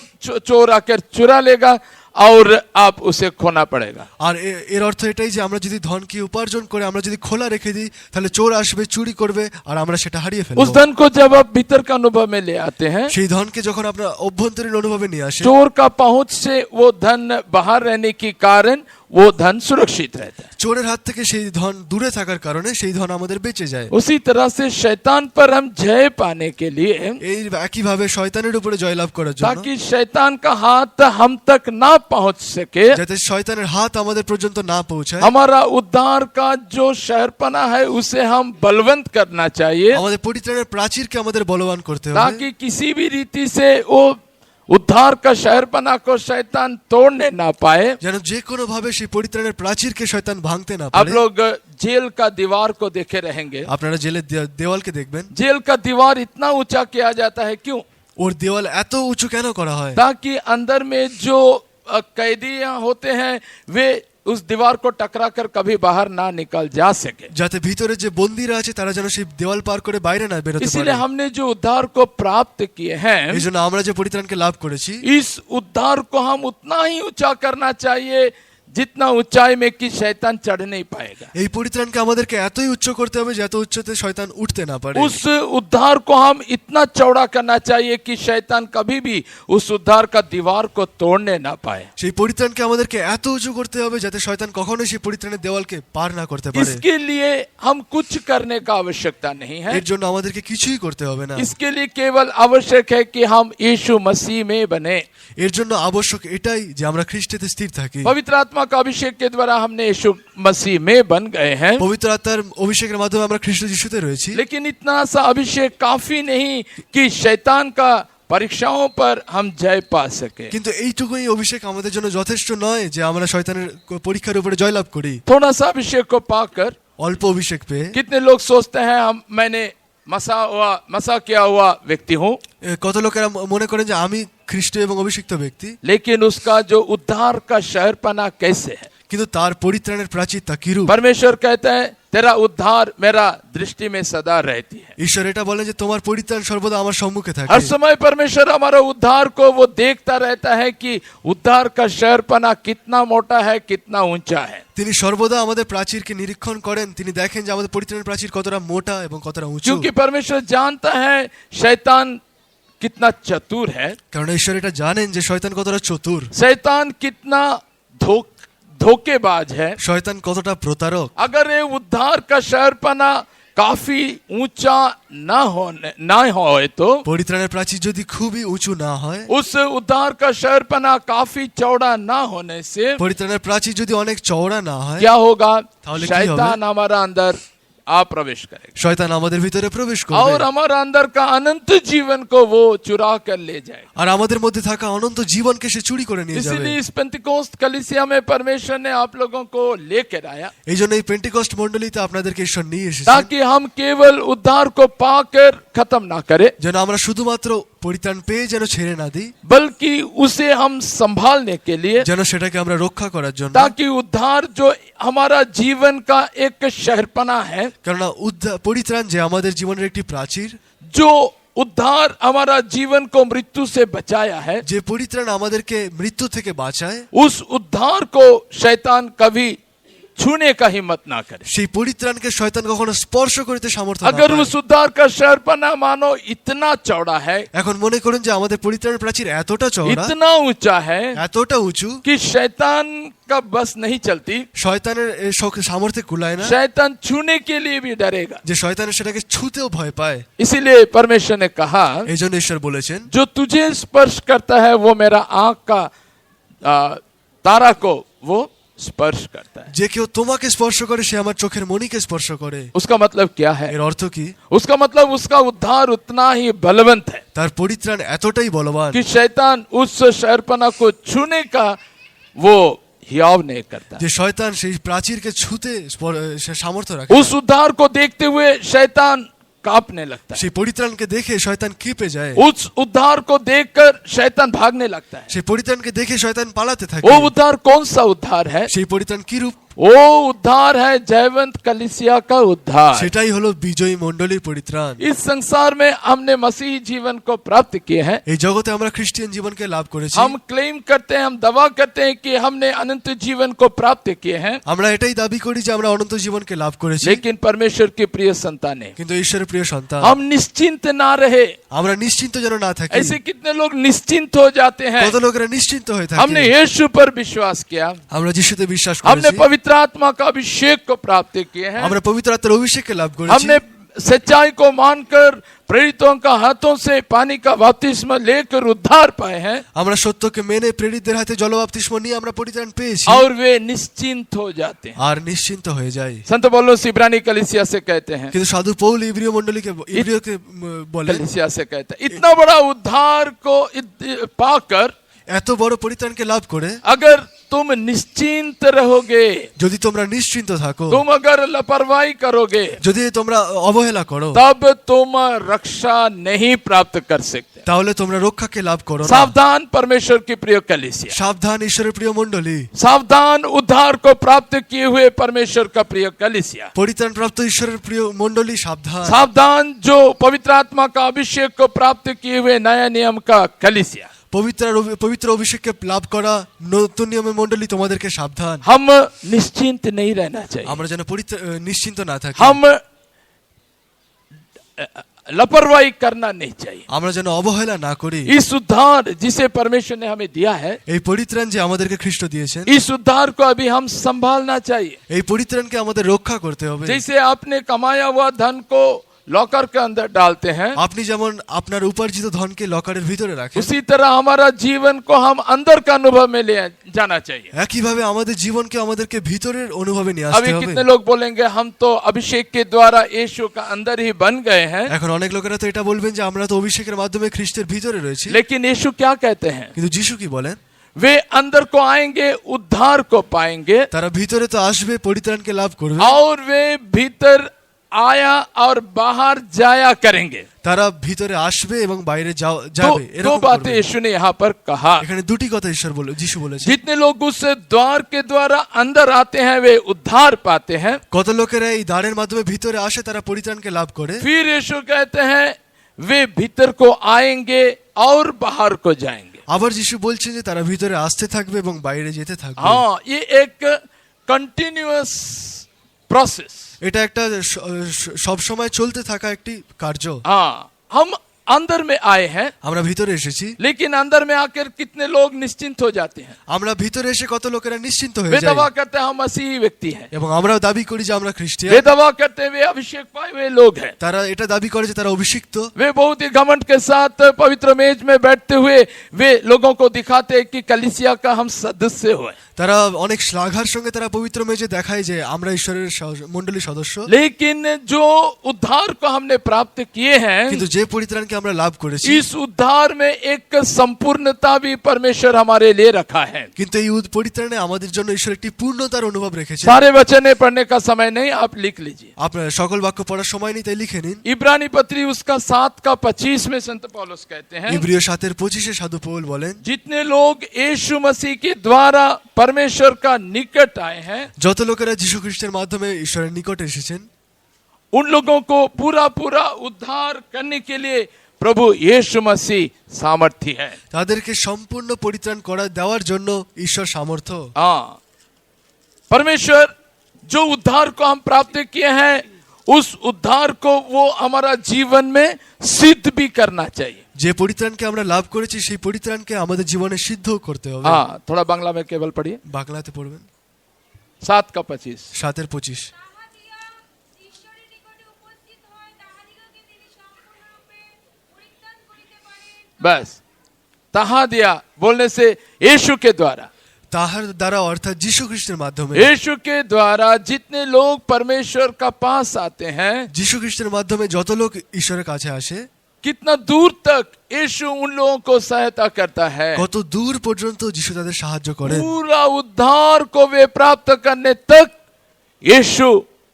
चोर आकर चुरा लेगा और आप उसे खोना पड़ेगा। আর এর অর্থ এটাই যে আমরা যদি ধনকে উপার্জন করে আমরা যদি খোলা রেখে দিই তাহলে চোর আসবে, চুরি করবে আর আমরা সেটা হারিয়ে उस ফেলবো। धन को जब आप भीतर का अनुभव में ले आते हैं, সেই ধনকে যখন আপনার অভ্যন্তরীণ অনুভবে নিয়ে আসে, चोर का पहुंच से वो धन बाहर रहने के कारण वो धन सुरक्षित रहता है। চোরের হাত থেকে সেই ধন দূরে থাকার কারণে সেই ধন আমাদের বেঁচে যায়। उसी तरह से शैतान पर हम जय पाने के लिए, এই একইভাবে শয়তানের উপরে জয়লাভ করার জন্য, ताकि शैतान का हाथ हम तक ना पहुंच सके, যাতে শয়তানের হাত আমাদের পর্যন্ত না পৌঁছায়, हमारा उद्धार का जो शहरपना है उसे हम बलवंत करना चाहिए, আমাদের পরিত্রাণের প্রাচীরকে আমাদের বলবান করতে হবে, ताकि किसी भी रीति से वो उद्धार का शहरपना को शैतान तोड़ने ना पाए। যেন যে কোনো ভাবে সেই পরিত্রাণের প্রাচীরকে শয়তান ভাঙতে না आप পারে। लोग जेल का दीवार को देखे रहेंगे। আপনারা জেলের দেওয়ালকে দেখবেন, जेल का दीवार इतना ऊंचा किया जाता है क्यों? ওর দেওয়াল এত উঁচু কেন করা হয়? ताकि अंदर में जो कैदियां होते हैं वे उस दीवार को टकरा कर कभी बाहर ना निकल जा सके। যাতে ভিতরে যে বন্দীরা আছে তারা যেন সেই দেওয়াল পার করে বাইরে না বেরোতে পারে। इसीलिए हमने जो उद्धार को प्राप्त किए हैं, এই জন্য আমরা যে পরিত্রাণকে লাভ করেছি, इस उद्धार को हम उतना ही ऊंचा करना चाहिए जितना ऊंचाई में कि शैतान चढ़ नहीं पाएगा। এই পরিত্রাণকে আমাদেরকে এতই উচ্চ করতে হবে যে এত উচ্চতে শয়তান উঠতে না পারে। उस उद्धार को हम इतना चौड़ा करना चाहिए कि शैतान कभी भी उस उद्धार का दीवार को तोड़ने ना पाए। সেই পরিত্রাণকে আমাদেরকে এত উঁচু করতে হবে যাতে শয়তান কখনোই সেই পরিত্রাণের দেওয়ালকে পার না করতে পারে। इसके लिए हम कुछ करने का आवश्यकता नहीं है। এর জন্য আমাদেরকে কিছুই করতে হবে না। इसके लिए केवल आवश्यक है कि हम यीशु मसीह में बने। এর জন্য আবশ্যক এটাই যে আমরা খ্রিস্টেতে স্থির থাকি। पवित्र आत्मा का अभिषेक के द्वारा हमने यीशु मसीह में बन गए हैं, পবিত্র আত্মার অভিষেকের মাধ্যমে আমরা খ্রিস্ট যিশুতে রয়েছি। लेकिन इतना सा अभिषेक काफी नहीं कि शैतान का परीक्षाओं पर हम जय पा सके। কিন্তু এইটুকুই অভিষেক আমাদের জন্য যথেষ্ট নয় যে আমরা শয়তানের পরীক্ষার উপরে জয়লাভ করি। थोड़ा सा अभिषेक को पाकर অল্প অভিষেক পেয়ে कितने लोग सोचते हैं मैंने मसा किया हुआ व्यक्ति हूँ, কত লোকেরা মনে করেন যে আমি খ্রিস্ট এবং অভিষিক্ত ব্যক্তি, लेकिन उसका जो उद्धार का शहरपना कैसे है? কিন্তু তার পরিত্রাণের প্রাচীরতা কিরূপ? परमेश्वर कहता है तेरा उद्धार मेरा दृष्टि में सदा रहती है। ঈশ্বর এটা বলেন যে তোমার পরিত্রাণ সর্বদা আমার সম্মুখে থাকে। हर समय परमेश्वर हमारा उद्धार को वो देखता रहता है कि उद्धार का शहरपना कितना मोटा है, कितना ऊंचा है। তিনি সর্বদা আমাদের প্রাচীরকে নিরীক্ষণ করেন, তিনি দেখেন যে আমাদের পরিত্রাণের প্রাচীর কতটা মোটা এবং কতটা উঁচু। क्योंकि परमेश्वर जानता है शैतान कितना चतुर है, কারণ ঈশ্বর এটা জানেন যে শয়তান কতটা চতুর, शैतान कितना धोखेबाज है। শয়তান কতটা প্রতারক। अगर ये उद्धार का शहरपना काफी ऊंचा ना हो तो পরিত্রাণের প্রাচীর যদি খুবই উঁচু না হয়, उस उद्धार का शहरपना काफी चौड़ा ना होने से পরিত্রাণের প্রাচীর যদি অনেক চওড়া না হয়, क्या होगा? ताहले की होगा? शैतान हमारा अंदर आ प्रवेश करेगा শয়তান আমাদের ভিতরে প্রবেশ করবে और हमारा अंदर का अनंत जीवन को वो चुरा कर ले जाएगा। আর আমাদের মধ্যে থাকা অনন্ত জীবনকে সে চুরি করে নিয়ে যাবে। इसीलिए इस पेंटिकोस्ट कलीसिया में परमेश्वर ने आप लोगों को लेकर आया, এই জন্য এই পেন্টিকস্ট মণ্ডলীতে আপনাদেরকে ঈশ্বর নিয়ে এসেছেন, ताकि हम केवल उद्धार को पाकर खत्म ना करें, যেন আমরা শুধুমাত্র পরিত্রাণ পেয়ে যেন ছেড়ে না দিই, बल्कि उसे हम संभालने के लिए, যেন সেটাকে আমরা রক্ষা করার জন্য। ताकि उद्धार जो हमारा जीवन का एक शहरपना है, কেননা পরিত্রাণ যে আমাদের জীবনের একটি প্রাচীর, जो उद्धार हमारा जीवन को मृत्यु से बचाया है, যে পরিত্রাণ আমাদেরকে মৃত্যু থেকে বাঁচায়, उस उद्धार को शैतान कभी छूने का हिम्मत ना करे। সেই পরিত্রাণকে শয়তান কখনো স্পর্শ করতে সামর্থ্য না अगर পায়। उस उद्धार का शहरपना मानो इतना चौड़ा है, এখন মনে করুন যে আমাদের পরিত্রাণের প্রাচীর এতটা চওড়া, इतना ऊंचा है এতটা উঁচু, कि शैतान का बस नहीं चलती, শয়তানের সামর্থ্যে কুলায় না, शैतान छूने के लिए भी डरेगा। যে শয়তানের সেটাকে ছুঁতেও ভয় পায়। इसीलिए परमेश्वर ने कहा, এই জন্য ঈশ্বর বলেছেন, जो तुझे स्पर्श करता है वो मेरा आंख का तारा को वो स्पर्श करता है। যে কেউ তোমাকে স্পর্শ করে সে আমার চোখের মণিকে স্পর্শ করে। उसका मतलब क्या है? এর অর্থ কি? उसका मतलब उसका उद्धार उतना ही बलवंत है তার পরিত্রাণ এতটাই বলবান कि शैतान उस शहरपना को छूने का वो हियाव नहीं करता। যে শয়তান সেই প্রাচীরকে ছুঁতে সে সামর্থ্য রাখে। उस उद्धार को देखते हुए शैतान कांपने लगता है, সেই পরিত্রাণকে দেখে শয়তান কেঁপে যায়। उस उद्धार को देखकर शैतान भागने लगता है। সেই পরিত্রাণকে দেখে শয়তান পালাতে থাকে। वो उद्धार कौन सा उद्धार है? সেই পরিত্রাণ কি রূপ? वो उद्धार है जयवंत कलीसिया का उद्धार। সেটাই হলো বিজয়ী মণ্ডলীর পরিত্রাণ। इस संसार में हमने मसीही जीवन को प्राप्त किए हैं। এই জগতে আমরা খ্রিস্টান জীবনকে লাভ করেছি। हम क्लेम करते हैं, हम दावा करते हैं कि हमने अनंत जीवन को प्राप्त किए हैं। আমরা এটাই দাবি করি যে আমরা অনন্ত জীবনকে লাভ করেছি। लेकिन परमेश्वर की प्रिय संतानें, কিন্তু ঈশ্বরের প্রিয় সন্তান, हम निश्चिंत ना रहे। আমরা নিশ্চিন্ত যেন না থাকি। ऐसे कितने लोग निश्चिंत हो जाते हैं। কত লোকেরা নিশ্চিন্ত হয়ে हमने থাকে। यीशु पर विश्वास किया, আমরা যিশুতে বিশ্বাস हमने করেছি। पवित्र आत्मा का अभिषेक को प्राप्त किए हैं, আমরা পবিত্র আত্মার অভিষেককে লাভ করেছি। हमने सच्चाई को मानकर प्रेरितों का हाथों से पानी का बपतिस्मा लेकर उद्धार पाए हैं আমরা সত্যকে মেনে প্রেরিতদের হাতে জলবাপ্তিস্ম নিয়ে আমরা পরিত্রাণ পেয়েছি और वे निश्चिंत हो जाते हैं। আর নিশ্চিন্ত হয়ে যাই। संत पौलुस इब्रानी कलीसिया से कहते हैं, কিন্তু সাধু পৌল ইব্রিয় মণ্ডলীকে বলে कलीसिया से कहते हैं, इतना बड़ा उद्धार को पाकर এত বড় পরিত্রাণকে লাভ করে अगर तुम निश्चिंत रहोगे, যদি তোমরা নিশ্চিন্ত থাকো, तुम अगर लापरवाही करोगे, যদি তোমরা অবহেলা করো, तब तुम रक्षा नहीं प्राप्त कर सकते। তাহলে তোমরা রক্ষাকে লাভ করো না। सावधान परमेश्वर की प्रिय कलीसिया, সাবধান ঈশ্বরের প্রিয় মণ্ডলী, सावधान उद्धार को प्राप्त किए हुए परमेश्वर का प्रिय कलीसिया, পরিত্রাণ প্রাপ্ত ঈশ্বরের প্রিয় মণ্ডলী সাবধান। सावधान जो पवित्र आत्मा का अभिषेक को प्राप्त किए हुए नया नियम का कलीसिया, পবিত্র অভিষেককে লাভ করা নতুন নিয়মের মণ্ডলী তোমাদেরকে সাবধান। हम निश्चिंत नहीं रहना चाहिए, আমরা যেন নিশ্চিন্ত না থাকি, हम लापरवाही करना नहीं चाहिए। আমরা যেন অবহেলা না করি। इस उद्धार जिसे परमेश्वर ने हमें दिया है, এই পরিত্রাণ যে আমাদেরকে খ্রিস্ট দিয়েছেন, इस उद्धार को अभी हम संभालना चाहिए। এই পরিত্রাণকে আমাদের রক্ষা করতে হবে। जैसे आपने कमाया हुआ धन को लॉकर के अंदर डालते हैं, আপনি যেমন আপনার উপার্জিত ধনকে লকারের ভিতরে রাখেন, उसी तरह हमारा जीवन को हम अंदर का अनुभव में ले जाना चाहिए। একইভাবে আমাদের জীবনকে আমাদেরকে ভিতরের অনুভবে নিয়ে अभी আসতে হবে। कितने लोग बोलेंगे हम तो अभिषेक के द्वारा यीशु का अंदर ही बन गए हैं, এখন অনেক লোকেরা তো এটা বলবেন যে আমরা তো অভিষেকের মাধ্যমে খ্রিস্টের ভিতরে রয়েছি। लेकिन यीशु क्या कहते हैं? কিন্তু যিশু কি বলেন? वे अंदर को आएंगे, उद्धार को पाएंगे, তারা ভিতরে তো আসবে, পরিত্রাণকে লাভ করবে, और वे भीतर आया और बाहर जाया करेंगे। তারা ভিতরে আসবে এবং বাইরে दो যাবে। এরকম बातें করবে। यीशु ने यहाँ पर कहा। এখানে দুটি কথা যিশু বলেছে। जितने लोग उस द्वार के द्वारा अंदर आते हैं वे उद्धार पाते हैं। কত লোকেরা এই দ্বারের মাধ্যমে ভিতরে আসে, তারা পরিত্রাণকে লাভ করে। फिर यीशु कहते हैं वे भीतर को आएंगे और बाहर को जाएंगे। আবার যিশু বলছেন যে তারা ভিতরে আসতে থাকবে এবং বাইরে যেতে থাকবে। हाँ, ये एक कंटिन्यूअस प्रोसेस। এটা একটা সব সময় চলতে থাকা একটি কার্য। हाँ, हम अंदर में आए हैं, আমরা ভিতরে এসেছি, लेकिन अंदर में आकर कितने लोग निश्चिंत हो जाते हैं। আমরা ভিতরে এসে কত লোকেরা নিশ্চিন্ত वे হয়ে दावा যায় करते हैं हम मसीही व्यक्ति हैं, এবং আমরাও দাবি করি যে আমরা वे খ্রিস্টান। दावा करते हैं वे अभिषेक पाए हुए लोग हैं, তারা এটা দাবি করে যে তারা অভিষিক্ত। वे बहुत ही घमंड के साथ पवित्र मेज में बैठते हुए वे लोगों को दिखाते हैं कि कलीसिया का हम सदस्य हुए। তারা অনেক শ্লাঘার সঙ্গে তারা পবিত্র মেজে দেখায় যে আমরা ঈশ্বরের মণ্ডলী সদস্য। लेकिन जो उद्धार को हमने प्राप्त किए हैं, কিন্তু যে পরিত্রাণকে আমরা লাভ করেছি, इस उद्धार में एक संपूर्णता भी परमेश्वर हमारे लिए रखा है। কিন্তু এই পরিত্রাণে আমাদের জন্য ঈশ্বর একটি পূর্ণতার অনুভব রেখেছে। सारे वचने पढ़ने का समय नहीं, आप लिख लीजिए। আপনার সকল বাক্য পড়ার সময় নেই, তাই লিখে নিন। इब्रानी पत्री उसका 7:25 में संत पौलुस कहते हैं, ইব্রিয় 7:25 সাধু পৌল বলেন, जितने लोग यीशु मसीह के द्वारा परमेश्वर का निकट आए हैं, যত লোকেরা যীশু খ্রিস্টের মাধ্যমে ঈশ্বরের নিকট এসেছেন, उन लोगों को पूरा पूरा उद्धार करने के लिए प्रभु यीशु मसीह सामर्थ्य है। তাদেরকে সম্পূর্ণ পরিত্রাণ করা দেওয়ার জন্য ঈশ্বর সামর্থ্য। हाँ, परमेश्वर जो उद्धार को हम प्राप्त किए हैं, उस उद्धार को वो हमारा जीवन में सिद्ध भी करना चाहिए। যে পরিত্রাণকে আমরা লাভ করেছি সেই পরিত্রাণকে আমাদের জীবনে সিদ্ধ করতে হবে। हाँ, थोड़ा बांग्ला में केवल पढ़िए, বাংলাতে পড়বেন। 7:25। 7:25 তাহাদিয়া ঈশ্বরের নিকটে উপস্থিত হয়, তাহাদিগকে তিনি সম্পূর্ণরূপে পরিত্রাণ করিতে পারেন। बस तहा दिया बोलने से यीशु के द्वारा, তাহার দ্বারা অর্থাৎ যীশু খ্রিস্টের মাধ্যমে, यीशु के द्वारा जितने लोग परमेश्वर का पास आते हैं, যীশু খ্রিস্টের মাধ্যমে যত লোক ঈশ্বরের কাছে আসে, कितना दूर तक यीशु उन लोगों को सहायता करता है। কত দূর পর্যন্ত যীশু তাদের সাহায্য করেন। पूरा उद्धार को वे प्राप्त करने तक यीशु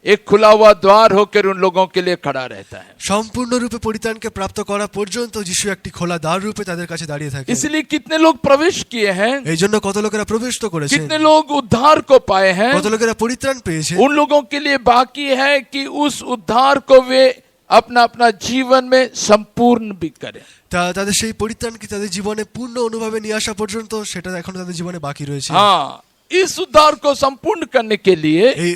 एक खुला हुआ द्वार होकर उन लोगों के लिए खड़ा रहता है। সম্পূর্ণরূপে পরিত্রাণকে প্রাপ্ত করা পর্যন্ত যিশু একটি খোলা দ্বার রূপে তাদের কাছে দাঁড়িয়ে থাকে। इसलिए कितने लोग प्रवेश किए हैं, এই জন্য কত লোকেরা প্রবেশ তো করেছে, कितने लोग उद्धार को पाए हैं, কত লোকেরা পরিত্রাণ পেয়েছে। उन लोगों के लिए बाकी है कि उस उद्धार को वे अपना अपना जीवन में संपूर्ण भी करें। তাদের সেই পরিত্রাণ কি তাদের জীবনে পূর্ণ অনুভবে নিয়ে আসা পর্যন্ত সেটা এখনো তাদের জীবনে বাকি রয়েছে। हाँ, इस उद्धार को संपूर्ण करने के लिए এই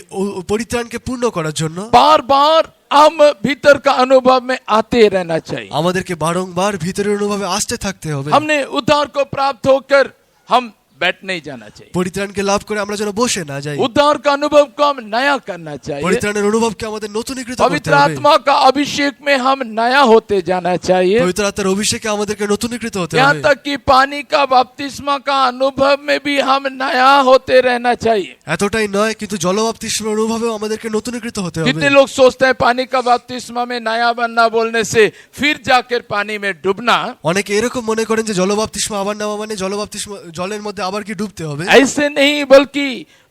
পরিত্রাণকে পূর্ণ করার জন্য बार बार हम भीतर का अनुभव में आते रहना चाहिए। আমাদেরকে বারংবার ভিতরের অনুভবে আসতে থাকতে হবে। हमने उद्धार को प्राप्त होकर हम बैठ नहीं जाना चाहिए। পরিত্রাণকে লাভ করে আমরা যেন বসে না যাই। उद्धार का अनुभव को हम नया करना चाहिए। পরিত্রাণের অনুভবকে আমাদের নতুনীকৃত করতে पवित्र হবে। आत्मा का अभिषेक में हम नया होते जाना चाहिए। পবিত্র আত্মার অভিষেকে আমাদেরকে নতুনীকৃত হতে यहाँ হবে। तक कि पानी का बपतिस्मा का अनुभव में भी हम नया होते रहना चाहिए। এতটাই নয় কিন্তু জলবাপ্তিস্মের অনুভবেও আমাদেরকে নতুনীকৃত হতে হবে। कितने लोग सोचते हैं पानी का बपतिस्मा में नया बनना बोलने से फिर जाकर पानी में डूबना। অনেকে এরকম মনে করেন যে জলবাপ্তিস্মা আবার নেওয়া মানে জলবাপ্তিস্মা জলের মধ্যে আবার কি ডুবতে হবে। ऐसे नहीं, बल्कि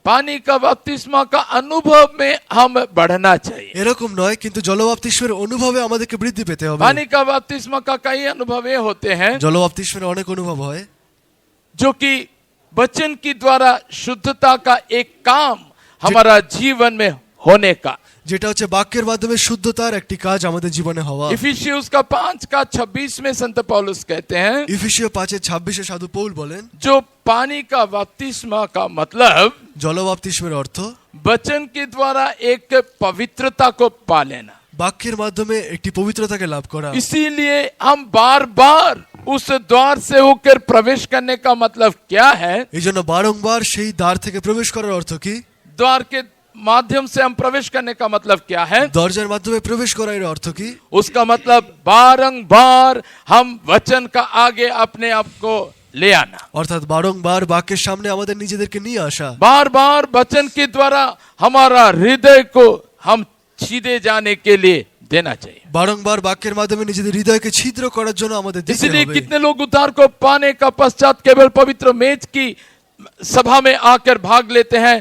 पानी का बपतिस्मा का अनुभव में हम बढ़ना चाहिए। এরকম নয় কিন্তু জলবাপ্তিস্মের অনুভবে আমাদেরকে বৃদ্ধি পেতে হবে। पानी का बपतिस्मा का कई अनुभव ये होते हैं জলবাপ্তিস্মের অনেক অনুভব হয় जो कि वचन की द्वारा शुद्धता का एक काम हमारा जीवन में होने का। যেটা হচ্ছে বাক্যের মাধ্যমে শুদ্ধতার একটি কাজ আমাদের জীবনে হওয়া। इफिसियुस का 5 का 26 में संत पौलुस कहते हैं ইফিসীয় 5:26 সাধু পৌল বলেন जो पानी का बपतिस्मा का मतलब জলবাপ্তিস্মের অর্থ वचन के द्वारा एक पवित्रता को पा लेना। বাক্যের মাধ্যমে একটি পবিত্রতাকে লাভ করা। इसीलिए हम बार बार उस द्वार से होकर प्रवेश करने का मतलब क्या है? এই জন্য বারংবার সেই দ্বার থেকে প্রবেশ করার অর্থ কি? द्वार के माध्यम से हम प्रवेश करने का मतलब क्या है? দরজার মাধ্যমে প্রবেশ করার এর অর্থ কি? उसका मतलब बारंबार हम वचन का आगे अपने आप को ले आना, অর্থাৎ বারংবার বাক্যের সামনে আমাদের নিজেদেরকে নিয়ে আসা। बार बार वचन के द्वारा हमारा हृदय को हम छीदे जाने के लिए देना चाहिए। বারংবার বাক্যের মাধ্যমে নিজেদের হৃদয়কে ছিদ্র করার জন্য আমাদের দিতে इसलिए হবে। कितने लोग उद्धार को पाने का पश्चात केवल पवित्र मेज की सभा में आकर भाग लेते हैं,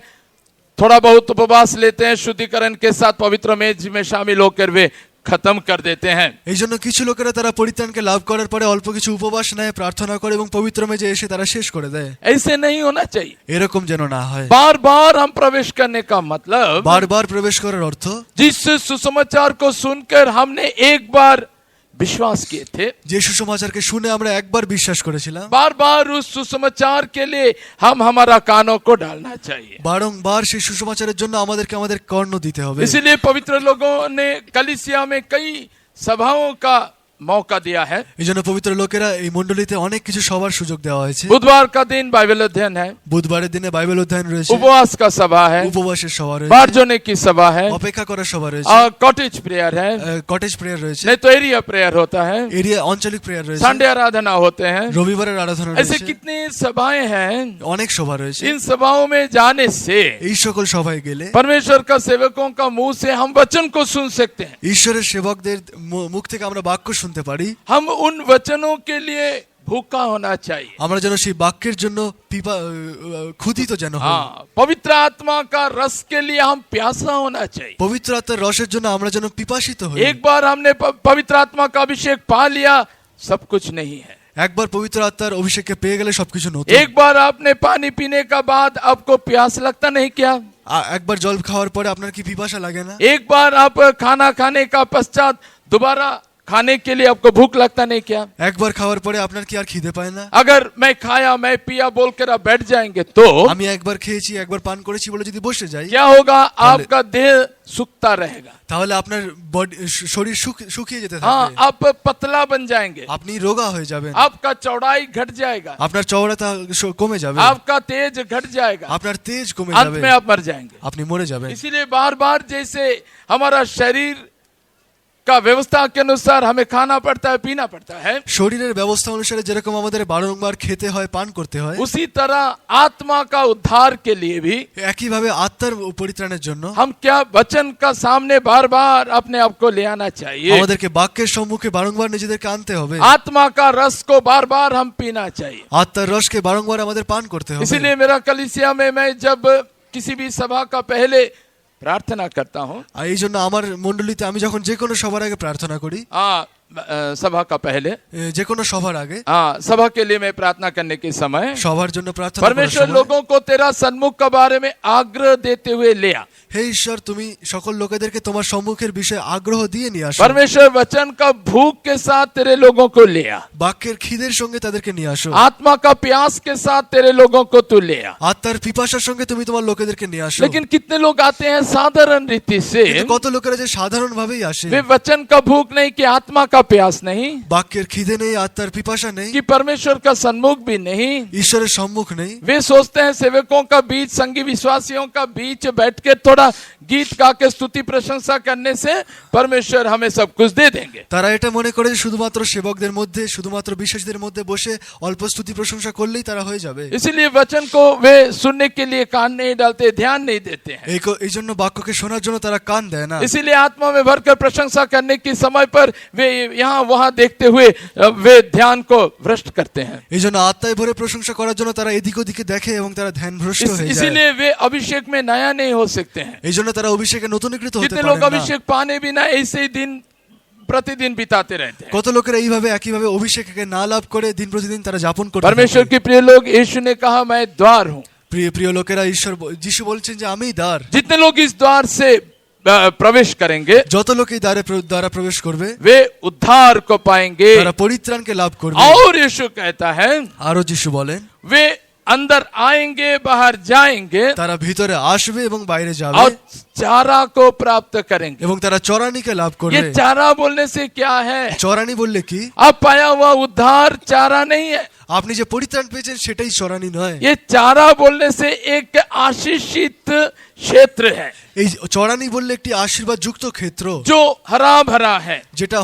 थोड़ा बहुत उपवास लेते हैं, शुद्धिकरण के साथ पवित्र मेज में शामिल होकर वे खत्म कर देते हैं। এই জন্য কিছু লোকেরা তারা পরিত্রাণকে লাভ করার পরে অল্প কিছু উপবাস নেয়, প্রার্থনা করে এবং পবিত্র মেজে এসে তারা শেষ করে দেয়। ऐसे नहीं होना चाहिए। এরকম যেন না হয়। बार बार हम प्रवेश करने का मतलब বারবার প্রবেশ করার অর্থ जिस सुसमाचार को सुनकर हमने एक बार विश्वास किए थे, যে সুসমাচারকে শুনে আমরা একবার বিশ্বাস করেছিলাম, बार बार उस सुसमाचार के लिए हम हमारा कानों को डालना चाहिए। বারংবার সেই সুসমাচারের জন্য আমাদেরকে আমাদের কর্ণ দিতে হবে। इसलिए पवित्र लोगों ने कलीसिया में कई सभाओं का मौका दिया है। এই জন্য পবিত্র লোকেরা এই মণ্ডলীতে অনেক কিছু সবার সুযোগ দেওয়া হয়েছে। बुधवार का दिन बाइबल अध्ययन है, বুধবারের দিনে বাইবেল অধ্যয়ন রয়েছে, उपवास का सभा है, উপবাসের সভা রয়েছে, बाहर जोने की सभा है, অপেক্ষা করার সভা রয়েছে, और कॉटेज प्रेयर है, কটেজ প্রেয়ার রয়েছে, नहीं तो एरिया प्रेयर होता है, এরিয়া আঞ্চলিক প্রেয়ার রয়েছে, संडे आराधना होते हैं। রবিবারের আরাধনা ऐसे রয়েছে, कितनी सभाएं हैं। অনেক সভা রয়েছে। इन सभाओं में जाने से এই সকল সভায় গেলে परमेश्वर का सेवकों का मुंह से हम वचन को सुन सकते हैं। ঈশ্বরের সেবকদের মুখ থেকে আমরা বাক্য শুনতে পারি। हम उन वचनों के लिए भूखा होना चाहिए। আমরা যেন সেই बाक्যের জন্য ক্ষুধিত যেন হই। हाँ, पवित्र आत्मा का रस के लिए हम प्यासा होना चाहिए। পবিত্র আত্মার রসের জন্য আমরা যেন পিপাসিত হই। एक बार हमने पवित्र आत्मा का अभिषेक पा लिया, सब कुछ नहीं है। একবার পবিত্র আত্মার অভিষেককে পেয়ে গেলে সবকিছু নতুন। एक बार आपने पानी पीने का बाद आपको प्यास लगता नहीं क्या? একবার জল খাওয়ার পরে আপনার কি পিপাসা লাগে না? एक बार आप खाना खाने का पश्चात दोबारा खाने के लिए आपको भूख लगता नहीं क्या? একবার খাওয়ার পরে আপনার কি আর খিদে পায় না? अगर मैं खाया मैं पिया बोलकर आप बैठ जाएंगे तो আমি একবার খেয়েছি একবার পান করেছি বলে যদি বসে যাই, क्या होगा? आपका देह सूखता रहेगा। তাহলে আপনার শরীর শুকিয়ে যেতে हाँ, থাকবে, आप पतला बन जाएंगे, আপনি রোগা হয়ে যাবেন, आपका चौड़ाई घट जाएगा, আপনার চওড়াতা কমে যাবে, आपका तेज घट जाएगा, আপনার তেজ কমে अंत যাবে, में आप मर जाएंगे। আপনি মরে যাবেন। इसीलिए बार बार जैसे हमारा शरीर का व्यवस्था के अनुसार हमें खाना पड़ता है, पीना पड़ता है, শরীরের ব্যবস্থা অনুসারে যেরকম আমাদের বারংবার খেতে হয় পান করতে হয়, उसी तरह आत्मा का उद्धार के लिए भी একইভাবে আত্মার পরিত্রাণের জন্য हम क्या वचन का सामने बार बार अपने आप को ले आना चाहिए। আমাদেরকে বাক্যের সম্মুখে বারংবার নিজেদেরকে আনতে হবে। आत्मा का रस को बार बार हम पीना चाहिए। আত্মার রসকে বারংবার আমাদের পান করতে হবে। इसीलिए मेरा कलीसिया में मैं जब किसी भी सभा का पहले प्रार्थना करता हूँ আর এই জন্য আমার মণ্ডলীতে আমি যখন যে কোনো সবার আগে প্রার্থনা করি, सभा का पहले যে কোনো সভার আগে, सभा के लिए मैं प्रार्थना करने के समय সবার জন্য প্রার্থনা করার परमेश्वर সময়, लोगों को तेरा सन्मुख के बारे में आग्रह देते हुए ले आ। হে ঈশ্বর, তুমি সকল লোকেদেরকে তোমার সম্মুখের বিষয়ে আগ্রহ দিয়ে নিয়ে আসো। परमेश्वर वचन का भूख के साथ तेरे लोगों को ले आ। বাক্যের খিদের সঙ্গে তাদেরকে নিয়ে আসো। आत्मा का प्यास के साथ तेरे लोगों को तू ले आ। আত্মার পিপাসার সঙ্গে তুমি তোমার লোকেদেরকে নিয়ে আসো। लेकिन कितने लोग आते हैं साधारण रीति से, কিন্তু কত লোকেরা যে সাধারণ ভাবেই আসে, वे वचन का भूख नहीं कि आत्मा का प्यास नहीं, বাক্যের খিদে নেই, আত্মার পিপাসা নেই, कि परमेश्वर का सन्मुख भी नहीं। ঈশ্বরের সম্মুখ নেই। वे सोचते हैं सेवकों का बीच, संगी विश्वासियों का बीच बैठ के थोड़ा गीत गा के स्तुति प्रशंसा करने से परमेश्वर हमें सब कुछ दे देंगे। তারা এটা মনে করে যে শুধুমাত্র সেবকদের মধ্যে, শুধুমাত্র বিশ্বাসীদের মধ্যে বসে অল্প স্তুতি প্রশংসা করলেই তারা হয়ে যাবে। इसीलिए वचन को वे सुनने के लिए कान नहीं डालते, ध्यान नहीं देते हैं। এই জন্য বাক্যকে শোনার জন্য তারা কান দেয় না। इसीलिए आत्मा में भरकर प्रशंसा करने के समय पर वे यहाँ वहाँ देखते हुए वे ध्यान को भ्रष्ट करते हैं। এই জন্য আত্মায় ভরে প্রশংসা করার জন্য তারা এদিক ওদিকে দেখে এবং তারা ধ্যানভ্রষ্ট হয়ে যায়। इसीलिए वे अभिषेक में नया नहीं हो सकते हैं। এই জন্য তারা অভিষেকে নতুনীকৃত হতে कितने পারে लोग না। अभिषेक पाने बिना ऐसे ही दिन प्रतिदिन बिताते रहते हैं। কত লোকেরা এইভাবে একইভাবে অভিষেককে না লাভ করে দিন প্রতিদিন তারা যাপন করে। परमेश्वर के प्रिय लोग, यीशु ने कहा मैं द्वार हूँ। প্রিয় প্রিয় লোকেরা, যিশু বলছেন যে আমি দ্বার। जितने लोग इस द्वार से प्रवेश करेंगे, যত লোক এই দ্বারা প্রবেশ করবে वे उद्धार को पाएंगे। তারা পরিত্রাণকে লাভ করবে। और यीशु कहता है আরো যিশু বলেন, वे अंदर आएंगे, बाहर जाएंगे তারা ভিতরে আসবে এবং বাইরে যাবে और चारा को प्राप्त करेंगे। এবং তারা চরানিকে লাভ ये করবে। चारा बोलने से क्या है? চরানি বললে কি? अब पाया हुआ उद्धार चारा नहीं है। আপনি যে পরিত্রাণ পেয়েছেন সেটাই চরানি নয়। ये चारा बोलने से एक आशीषित क्षेत्र है, এই চরানি বললে একটি আশীর্বাদ যুক্ত ক্ষেত্র, जो हरा भरा है। যেটা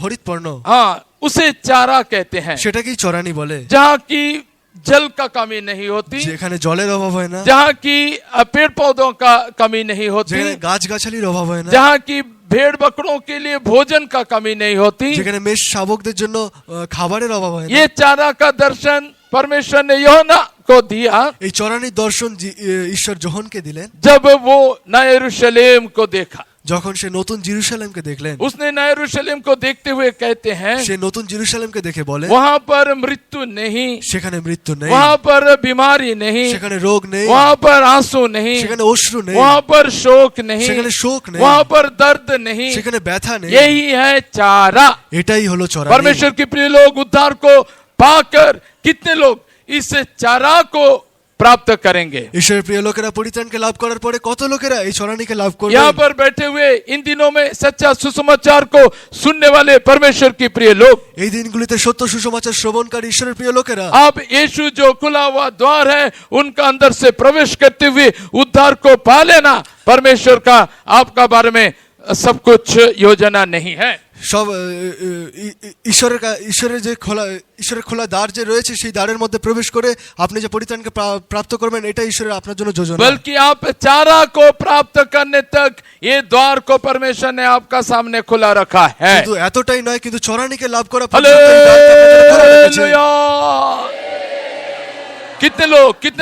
হরিতপর্ণ, हाँ, उसे चारा कहते हैं। সেটাকেই চরানি বলে। जहाँ की जल का कमी नहीं होती, যেখানে জলের অভাব হয় না, जहाँ की पेड़ पौधों का कमी नहीं होती, যেখানে গাছগাছালির অভাব হয় না, जहाँ की भेड़ बकरों के लिए भोजन का कमी नहीं होती। যেখানে মেষ শাবকদের জন্য খাবারের অভাব হয় না। ये चारा का दर्शन परमेश्वर ने यूहन्ना को दिया এই চরানির দর্শন ঈশ্বর যোহনকে দিলেন जब वो नए यरूशलेम को देखा। যখন সে নতুন জেরুসালেমকে দেখলেন। उसने नए यरूशलेम को देखते हुए कहते हैं, সে নতুন জেরুসালেমকে দেখে বলে, वहाँ पर मृत्यु नहीं, সেখানে মৃত্যু নেই, वहाँ पर बीमारी नहीं, সেখানে রোগ নেই, वहाँ पर आंसू नहीं, সেখানে অশ্রু নেই, वहाँ पर शोक नहीं, সেখানে শোক নেই, वहाँ पर दर्द नहीं। সেখানে ব্যথা নেই। यही है चारा। এটাই হলো চরানি। परमेश्वर के प्रिय लोग, उद्धार को पाकर कितने लोग इस चारा को प्राप्त करेंगे? ঈশ্বরের প্রিয় লোকেরা পরিত্রাণকে লাভ করার পরে কত লোকেরা এই চরানিকে লাভ করবে? यहाँ पर बैठे हुए इन दिनों में सच्चा सुसमाचार को सुनने वाले परमेश्वर के प्रिय लोग, এই দিনগুলিতে সত্য সুসমাচার শ্রবণকারী ঈশ্বরের প্রিয় লোকেরা, अब यीशु जो खुला हुआ द्वार है उनका अंदर से प्रवेश करते हुए उद्धार को पा लेना। परमेश्वर का आपका बारे में सब कुछ योजना नहीं है। সব ঈশ্বরের যে ঈশ্বরের খোলা দ্বার যে রয়েছে সেই দ্বারের মধ্যে প্রবেশ করে আপনি যে পরিত্রাণকে প্রাপ্ত করবেন, এটা ঈশ্বরের আপনার জন্য যোজনা। बल्कि आप चारा को प्राप्त करने तक ये द्वार को परमेश्वर ने आपका सामने खुला रखा है। কিন্তু এতটাই নয়, কিন্তু চরানিকে লাভ করা পর্যন্ত এই দ্বারকে আপনার জন্য খোলা রেখেছে। हालेलुया। कितने